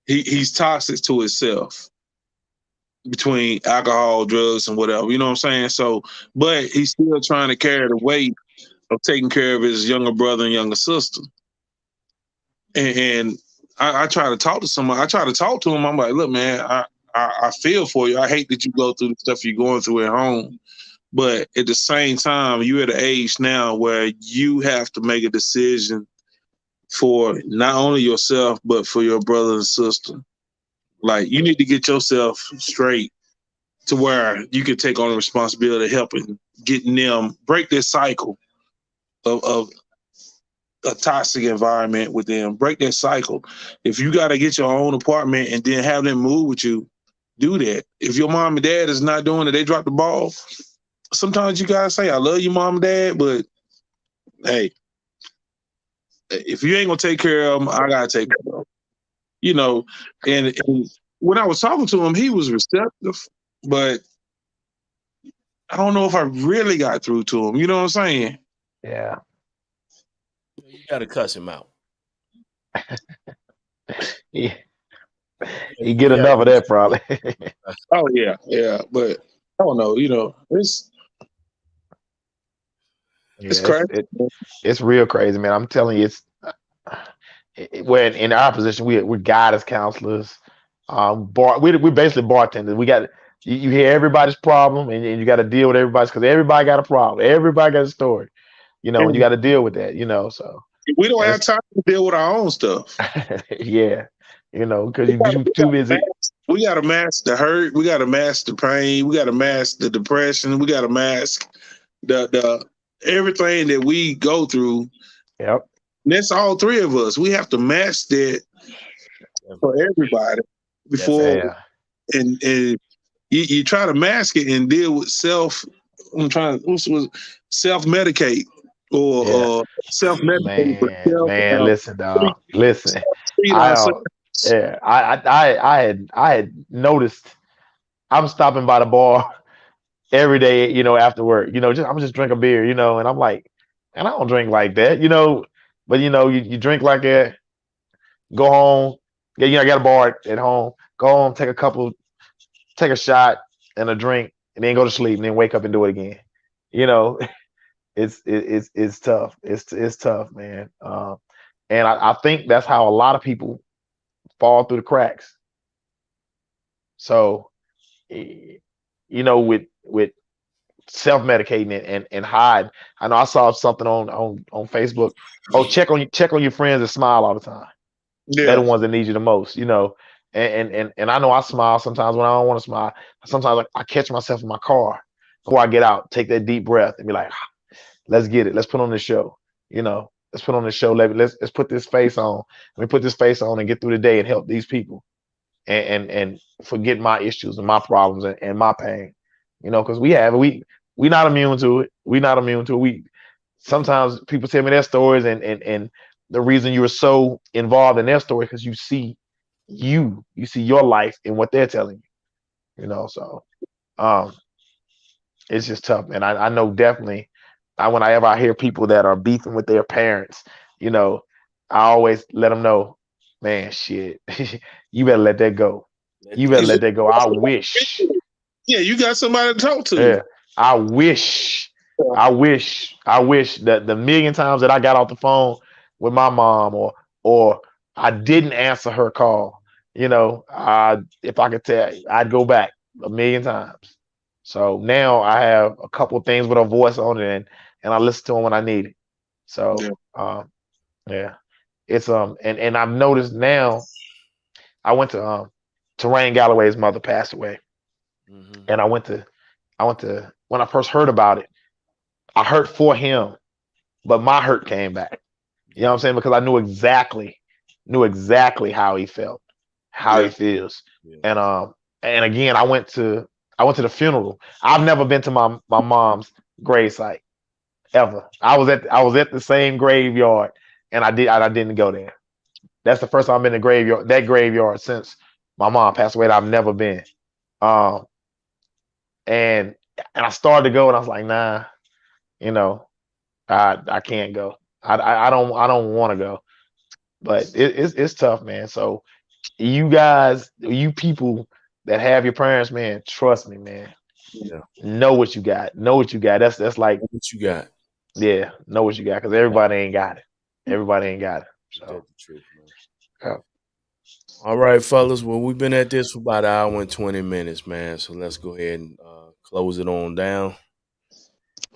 S4: he's toxic to himself between alcohol, drugs, and whatever. You know what I'm saying? So, but he's still trying to carry the weight of taking care of his younger brother and younger sister. And I try to talk to someone. I try to talk to him. I'm like, look, man, I feel for you. I hate that you go through the stuff you're going through at home. But at the same time, you're at an age now where you have to make a decision for not only yourself, but for your brother and sister. Like, you need to get yourself straight to where you can take on the responsibility of helping getting them break this cycle of a toxic environment with them. Break that cycle. If you got to get your own apartment and then have them move with you, do that. If your mom and dad is not doing it, they drop the ball. Sometimes you gotta say, "I love you, mom and dad," but hey, if you ain't gonna take care of them, I gotta take care of them. You know, and when I was talking to him, he was receptive, but I don't know if I really got through to him. You know what I'm saying?
S3: Yeah.
S2: You got to cuss him out.
S3: He, he
S2: You
S3: get
S2: got to
S3: enough of
S2: do
S3: that
S2: something.
S3: probably.
S4: Oh yeah, but I don't know. It's
S3: Yeah,
S4: crazy.
S3: it's real crazy, man. I'm telling you, it's we're in our position. We're guidance counselors. We're basically bartenders. We got you hear everybody's problem, and you got to deal with everybody's because everybody got a problem. Everybody got a story, and you
S4: And
S3: got to deal with that. So
S4: we don't have
S3: that's
S4: time to deal with our own stuff.
S3: yeah, because
S4: We
S3: you
S4: gotta,
S3: be
S4: we
S3: too
S4: gotta
S3: busy.
S4: mask, we gotta mask the hurt. We gotta mask the pain. We gotta mask the depression. We gotta mask the everything that we go through.
S3: Yep.
S4: And that's all three of us. We have to mask that for everybody before
S3: Yeah.
S4: and you try to mask it and deal with self. I'm trying to self medicate
S3: Yeah.
S4: or self medicate, but
S3: Man, listen, dog. Listen.
S4: treat
S3: I
S4: ourselves.
S3: yeah, I had noticed I'm stopping by the bar every day, after work. I'm just drink a beer, and I'm like, and I don't drink like that. But you drink like that, go home, I got a bar at home, go home, take a shot and a drink, and then go to sleep and then wake up and do it again. You know, it's tough. It's tough, man. And I think that's how a lot of people fall through the cracks. So, with self-medicating and hide. I know I saw something on Facebook. Oh, check on your friends and smile all the time. They're the
S4: Yeah.
S3: ones that need you the most, And I know I smile sometimes when I don't want to smile. Sometimes I catch myself in my car before I get out, take that deep breath and be like, let's get it. Let's put on this show. Let's put on this show. Let's put this face on. Let me put this face on and get through the day and help these people and forget my issues and my problems and my pain. Because we not immune to it. We not immune to it. We sometimes people tell me their stories and the reason you are so involved in their story because you see your life in what they're telling you. So um it's just tough, man. I know definitely whenever I hear people that are beefing with their parents, I always let them know, man, shit, you better let that go.
S2: Let
S3: You
S2: that
S3: better
S4: And
S3: let
S2: shit
S3: that go. I wish.
S4: yeah, you got somebody to talk to.
S3: Yeah, I wish. I wish that the million times that I got off the phone with my mom or I didn't answer her call, if I could tell, I'd go back a million times. So now I have a couple of things with a voice on it and I listen to them when I need it.
S4: Yeah.
S3: So yeah. It's and I've noticed now I went to Terrain Galloway's mother passed away.
S2: Mm-hmm.
S3: And I went to when I first heard about it, I heard for him, but my hurt came back. You know what I'm saying? Because I knew exactly how he felt, how
S4: Yeah.
S3: he feels.
S2: Yeah.
S3: And again, I went to the funeral. I've never been to my mom's gravesite ever. I was at the same graveyard, and I didn't go there. That's the first time I've been to that graveyard since my mom passed away. I've never been. Um, and I started to go, and I was like, nah, you know, I can't go. I don't want to go. But it's tough, man. So you guys, you people that have your parents, man, trust me, man.
S2: Yeah.
S3: Know what you got. Know what you got. That's like,
S2: What you got?
S3: yeah, know what you got, because everybody ain't got it. Everybody ain't got it.
S2: That's
S3: So
S2: the truth, man.
S3: yeah.
S2: All right, fellas. Well, we've been at this for about an hour and 20 minutes, man. So let's go ahead and close it on down.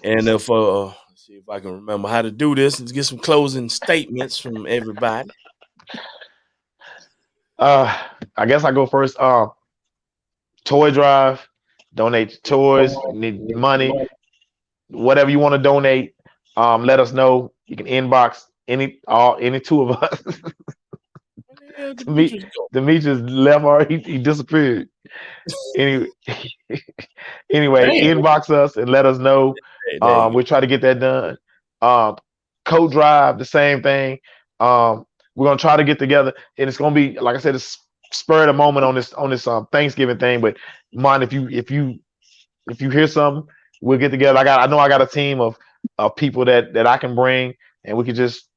S2: And if let's see if I can remember how to do this. Let's get some closing statements from everybody.
S3: Uh, I guess I go first. Toy drive, donate toys. You need money, whatever you want to donate. Let us know. You can inbox any two of us.
S2: Where the hell
S3: Demetrius
S2: Demetrius go?
S3: Demetrius left, or he disappeared. Anyway, anyway,
S2: Damn.
S3: inbox us and let us know.
S2: Hey, there you
S3: We'll try to get that done. Code drive, the same thing. We're gonna try to get together, and it's gonna be, like I said, it's spur of the moment on this Thanksgiving thing. But mind, if you hear something, we'll get together. I know I got a team of people that I can bring, and we can just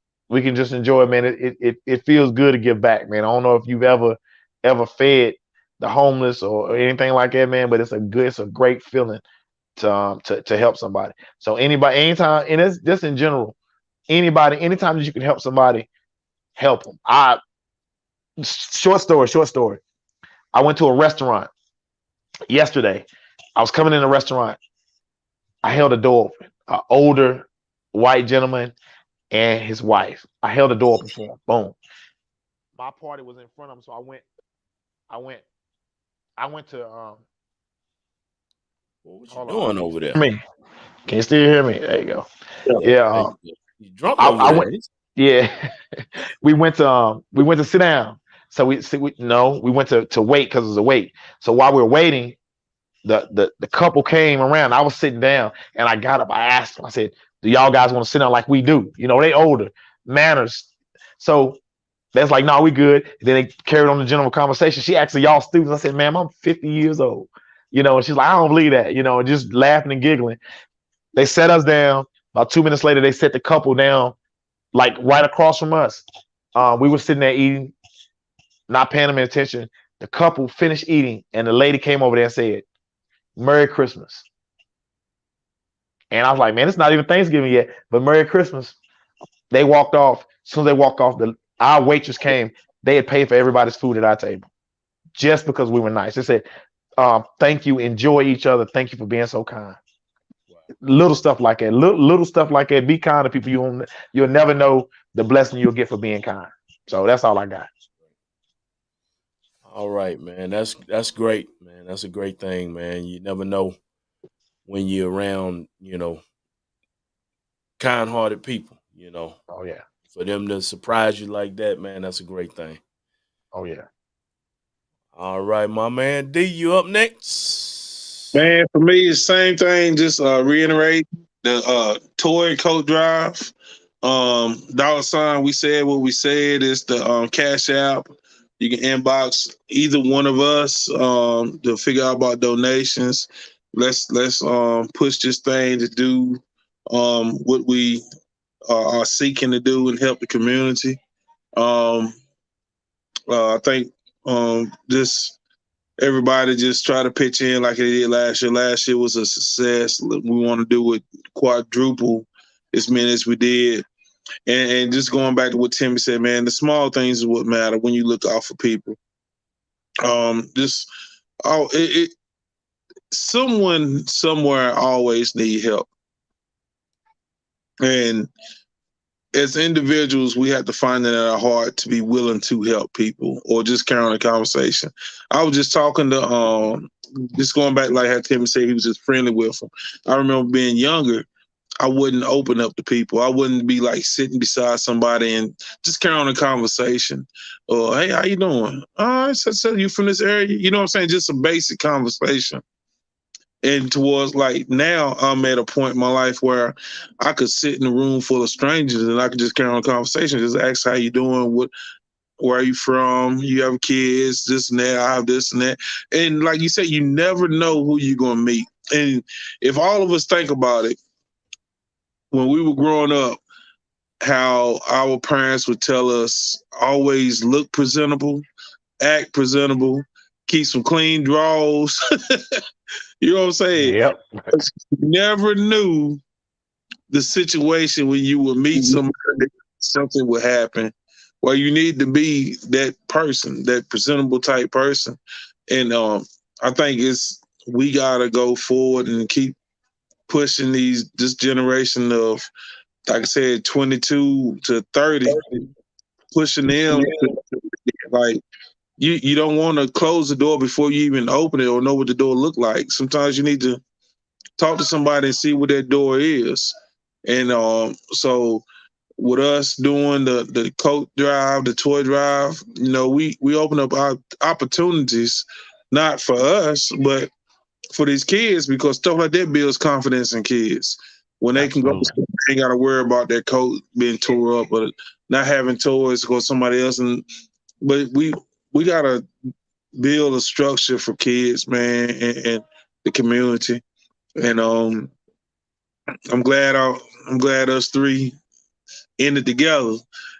S3: enjoy it, man. It feels good to give back, man. I don't know if you've ever fed the homeless or anything like that, man, but it's a great feeling to help somebody. So anybody, anytime, and it's just in general, anybody, anytime that you can help somebody, help them. Short story. I went to a restaurant yesterday. I was coming in a restaurant. I held a door open. An older white gentleman and his wife. I held the door open for him. Boom. My party was in front of him, so I went, I went to
S2: What you
S3: hold on.
S2: doing over there?
S3: Me. Can you still hear me? There you go.
S4: Yeah.
S3: Yeah.
S2: Hey, you drunk
S3: I,
S2: over
S3: I
S2: there?
S3: went. Yeah. we went to sit down. So we went to wait because it was a wait. So while we were waiting, the couple came around. I was sitting down, and I got up. I asked them. I said, "Do y'all guys want to sit down like we do? They older, manners." So that's like, "No, we good." And then they carried on the general conversation. She asked, "Are y'all students?" I said, "Ma'am, I'm 50 years old." And she's like, "I don't believe that." And just laughing and giggling. They sat us down. About 2 minutes later, they set the couple down, like right across from us. We were sitting there eating, not paying them any attention. The couple finished eating, and the lady came over there and said, "Merry Christmas." And I was like, "Man, it's not even Thanksgiving yet, but Merry Christmas." They walked off. As soon as they walked off, our waitress came. They had paid for everybody's food at our table just because we were nice. They said, "Thank you. Enjoy each other. Thank you for being so kind." Little stuff like that. Little stuff like that. Be kind to people. You'll never know the blessing you'll get for being kind. So that's all I got.
S2: All right, man. That's great, man. That's a great thing, man. You never know when you're around, kind-hearted people.
S3: Oh yeah.
S2: For them to surprise you like that, man, that's a great thing.
S3: Oh yeah.
S2: All right, my man D, you up next?
S4: Man, for me, it's the same thing. Just reiterate the toy coat drive. Dollar sign. We said what we said. Is the cash app. You can inbox either one of us to figure out about donations. Let's push this thing to do what we are seeking to do and help the community. Um, I think just everybody just try to pitch in like they did last year. Last year was a success. We want to do it quadruple as many as we did. And just going back to what Timmy said, man, the small things is what matter when you look out for people. Someone somewhere always need help. And as individuals, we have to find it at our heart to be willing to help people or just carry on a conversation. I was just talking to just going back, like how Timmy said he was just friendly with them. I remember being younger. I wouldn't open up to people. I wouldn't be like sitting beside somebody and just carry on a conversation. Or, hey, how you doing? Oh, so you from this area? You know what I'm saying? Just a basic conversation. And towards like now, I'm at a point in my life where I could sit in a room full of strangers and I could just carry on a conversation, just ask how you doing, where are you from? You have kids, this and that. I have this and that. And like you said, you never know who you're gonna meet. And if all of us think about it, when we were growing up, how our parents would tell us always look presentable, act presentable, keep some clean drawers. You know what I'm saying?
S3: Yep.
S4: You never knew the situation when you would meet somebody, something would happen. Well, you need to be that person, that presentable type person. And I think we gotta go forward and keep pushing this generation of, like I said, 22 to 30, pushing them like you don't want to close the door before you even open it or know what the door look like. Sometimes you need to talk to somebody and see what that door is. And so with us doing the coat drive, the toy drive, we open up our opportunities, not for us, but for these kids, because stuff like that builds confidence in kids. When they can go to school, they ain't got to worry about their coat being tore up or not having toys because somebody else. But we gotta build a structure for kids, man, and the community. And I'm glad us three ended together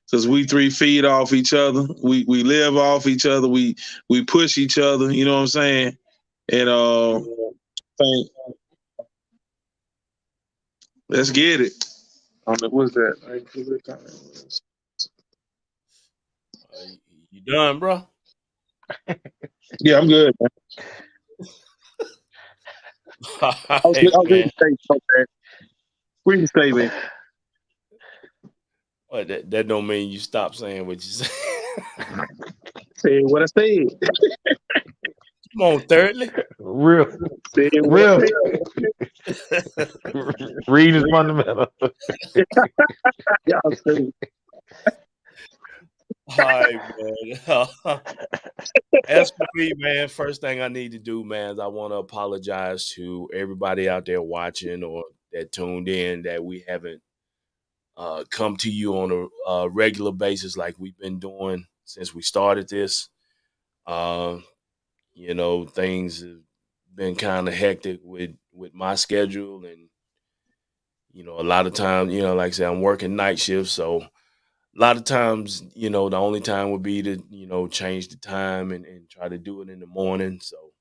S4: because we three feed off each other. We live off each other. We push each other. You know what I'm saying? And think, let's get it. What's that?
S2: You done, bro?
S4: Yeah, I'm good. Man. I was going to say something. We can stay, man.
S2: Well, that don't mean you stop saying what you say.
S4: Say what I said.
S2: Come on, thirdly.
S3: Real. Reading is fundamental.
S4: Yeah, I'll say.
S2: All right, man. As for me, man, first thing I need to do, man, is I want to apologize to everybody out there watching or that tuned in that we haven't come to you on a regular basis like we've been doing since we started this. Uh, things have been kind of hectic with my schedule, and a lot of times, like I said, I'm working night shifts, so a lot of times, the only time would be to, change the time and try to do it in the morning. So,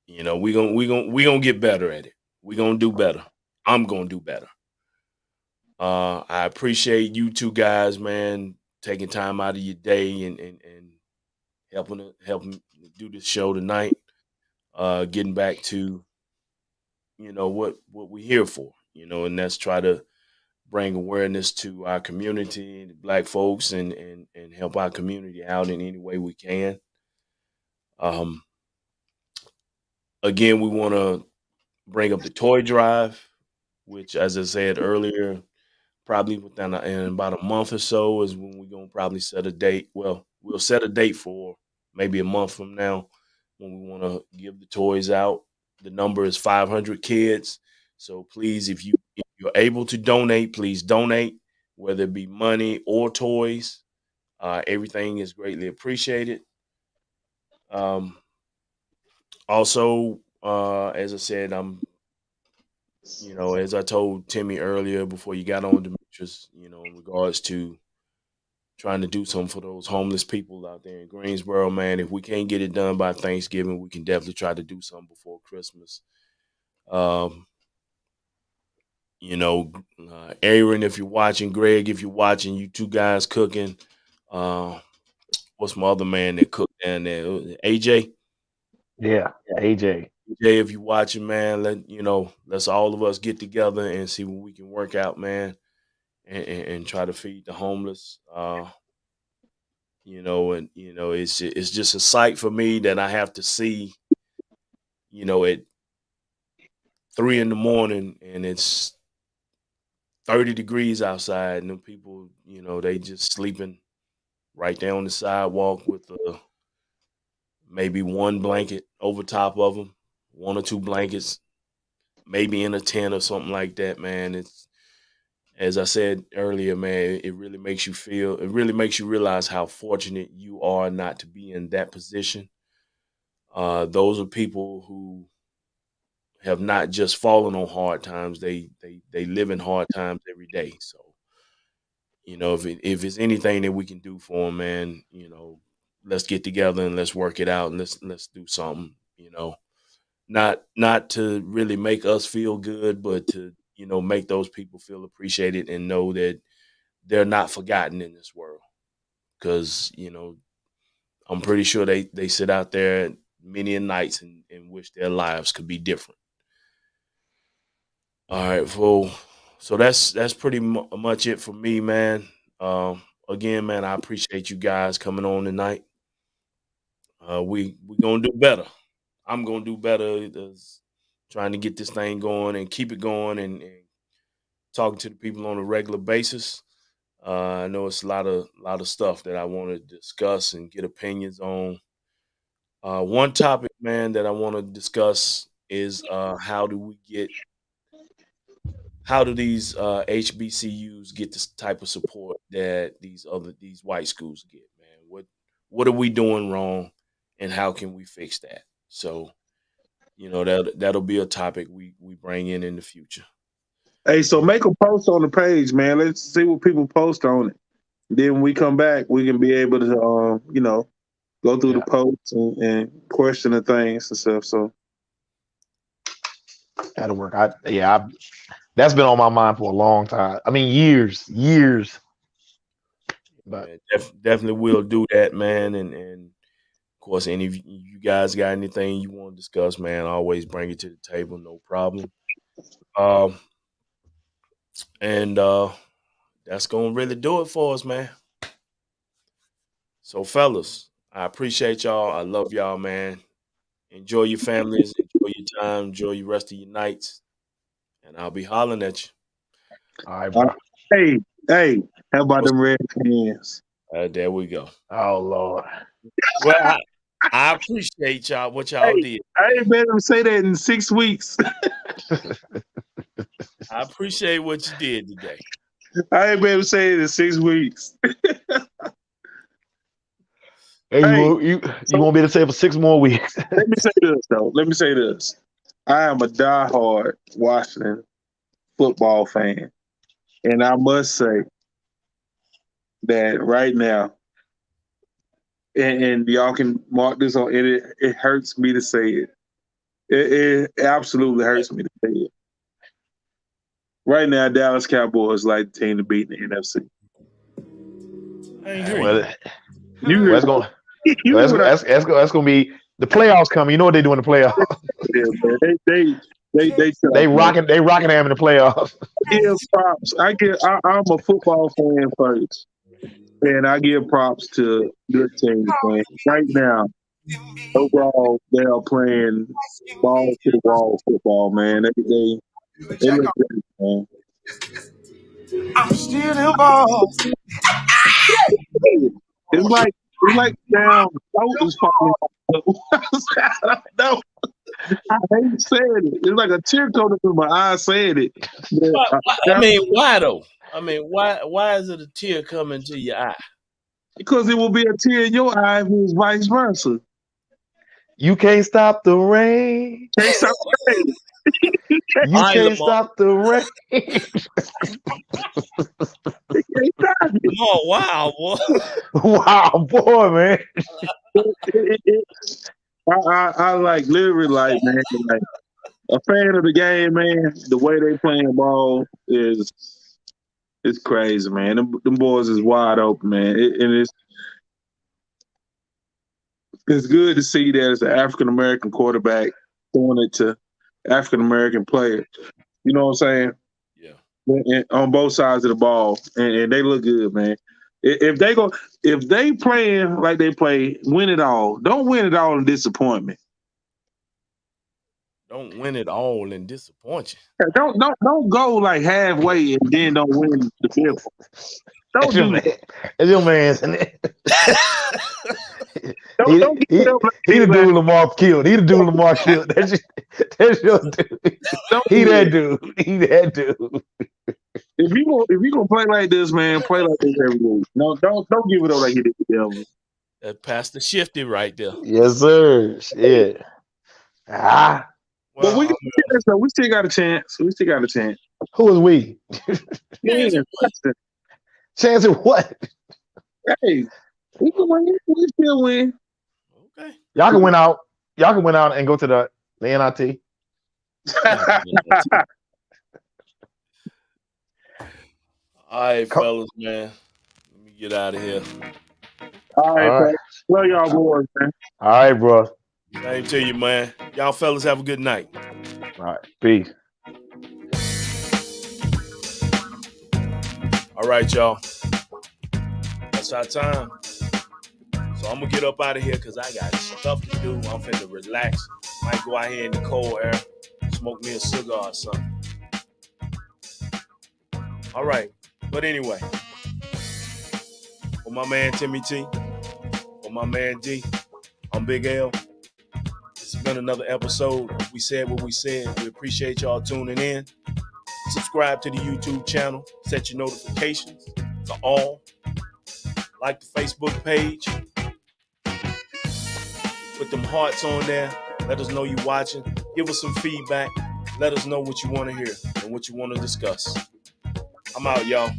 S2: we gonna get better at it. We gonna do better. I'm gonna do better. I appreciate you two guys, man, taking time out of your day and helping do this show tonight. Getting back to, what we're here for, and that's try to bring awareness to our community, the black folks, and help our community out in any way we can. Um, Again, we want to bring up the toy drive, which, as I said earlier, probably in about a month or so is when we're gonna probably set a date. Well, we'll set a date for maybe a month from now when we want to give the toys out. The number is 500 kids. So please, if you're able to donate, please donate, whether it be money or toys. Everything is greatly appreciated. Um, Also, as I said, as I told Timmy earlier before you got on, Demetrius, in regards to trying to do something for those homeless people out there in Greensboro, man. If we can't get it done by Thanksgiving, we can definitely try to do something before Christmas. Um, Aaron, if you're watching, Greg, if you're watching, you two guys cooking. What's my other man that cooked down there? AJ?
S3: Yeah, AJ.
S2: Jay, if you're watching, man, let's all of us get together and see what we can work out, man, and try to feed the homeless. It's just a sight for me that I have to see, at 3 in the morning, and it's 30 degrees outside, and the people, they just sleeping right there on the sidewalk with maybe one blanket over top of them, one or two blankets, maybe in a tent or something like that, man. It's, as I said earlier, man, it really makes you realize how fortunate you are not to be in that position. Those are people who have not just fallen on hard times; they live in hard times every day. So, if it's anything that we can do for them, man, let's get together and let's work it out and let's do something. Not to really make us feel good, but to make those people feel appreciated and know that they're not forgotten in this world. Because I'm pretty sure they sit out there many a nights and wish their lives could be different. All right, fool. So that's pretty much it for me, man. Again, man, I appreciate you guys coming on tonight. We gonna do better. I'm gonna do better. Trying to get this thing going and keep it going and talking to the people on a regular basis. I know it's a lot of stuff that I want to discuss and get opinions on. One topic, man, that I want to discuss is how do these HBCUs get this type of support that these white schools get, man? What are we doing wrong, and how can we fix that? So, that'll be a topic we bring in the future.
S4: Hey, so make a post on the page, man. Let's see what people post on it. Then when we come back, we can be able to, go through the posts and question the things and stuff. So
S3: that'll work. That's been on my mind for a long time. I mean, years. But
S2: Man, definitely will do that, man. And of course, any of you guys got anything you want to discuss, man, always bring it to the table, no problem. And that's gonna really do it for us, man. So, fellas, I appreciate y'all. I love y'all, man. Enjoy your families, enjoy your time, enjoy your rest of your nights, and I'll be hollering at you.
S3: all right, bro.
S4: Hey, how about them red hands?
S2: There we go.
S3: Oh Lord.
S2: Well, I appreciate y'all what y'all did.
S4: I ain't been able to say that in 6 weeks.
S2: I appreciate what you did today.
S4: I ain't been able to say it in 6 weeks.
S3: Hey, you won't be able to say it for 6 more weeks.
S4: Let me say this, though. Let me say this. I am a diehard Washington football fan. And I must say that right now, and y'all can mark this on it hurts me to say it. It absolutely hurts me to say it. Right now, Dallas Cowboys like the team to beat in the NFC.
S3: That's gonna be the playoffs coming. You know what they do in the playoffs?
S4: Yeah,
S3: they rocking them in the playoffs.
S4: Give props. I'm a football fan first, and I give props to good teams. Man. Right now, overall, they are playing ball to the wall football, man. They look great, man.
S5: I'm still involved.
S4: It's like down was falling off. I don't know. I hate saying it. It's like a tear coming through my eye saying it.
S2: Why though? Why is it a tear coming to your eye?
S4: Because it will be a tear in your eye if it was vice versa.
S3: You can't stop the rain.
S4: Can't stop the rain.
S3: You can't stop the rain.
S2: Oh, wow, boy.
S3: Wow, boy, man.
S4: I like literally like, man, like a fan of the game, man. The way they playing ball is crazy, man. Them boys is wide open, man. And it's good to see that as an African American quarterback throwing it to African American players. You know what I'm saying?
S2: Yeah.
S4: On both sides of the ball, and they look good, man. If they playing like they play, win it all. Don't win it all in disappointment.
S2: Don't win it all and disappoint you.
S4: Don't go like halfway and then don't win the fifth. Don't
S3: That's your
S4: do
S3: man.
S4: that.
S3: That's your man, isn't it?
S4: Don't give it up like
S3: He the
S4: that.
S3: dude Lamar killed. He the dude Lamar killed. That's your dude.
S4: Don't
S3: He
S4: do
S3: that
S4: that.
S3: dude. He that dude.
S4: If you gonna play like this, man, play like this every week. No, don't give it up like you did the devil.
S2: That Pastor Shifty right there.
S3: Yes, sir. Shit. Ah.
S4: But we
S2: Well,
S4: got a chance, though. We still got a chance. We still got a chance.
S3: Who is we?
S4: Yeah, listen.
S3: Chance at what?
S4: Hey, we can win. We still win.
S2: okay.
S3: Y'all can win out. Y'all can win out and go to the NIT.
S2: All right, fellas, man. Let me get out of here.
S4: All right,
S3: All right.
S4: love y'all boys, man.
S3: All right, bro.
S2: Same to you, man. Y'all fellas have a good night.
S3: All right. Peace.
S2: All right, y'all. That's our time. So I'm gonna get up out of here because I got stuff to do. I'm finna relax. Might go out here in the cold air, smoke me a cigar or something. All right. But anyway, for my man Timmy T, for my man D, I'm Big L. It's been another episode. We said what we said. We appreciate y'all tuning in. Subscribe to the YouTube channel. Set your notifications to all. Like the Facebook page. Put them hearts on there. Let us know you watching. Give us some feedback. Let us know what you want to hear and what you want to discuss. I'm out, y'all.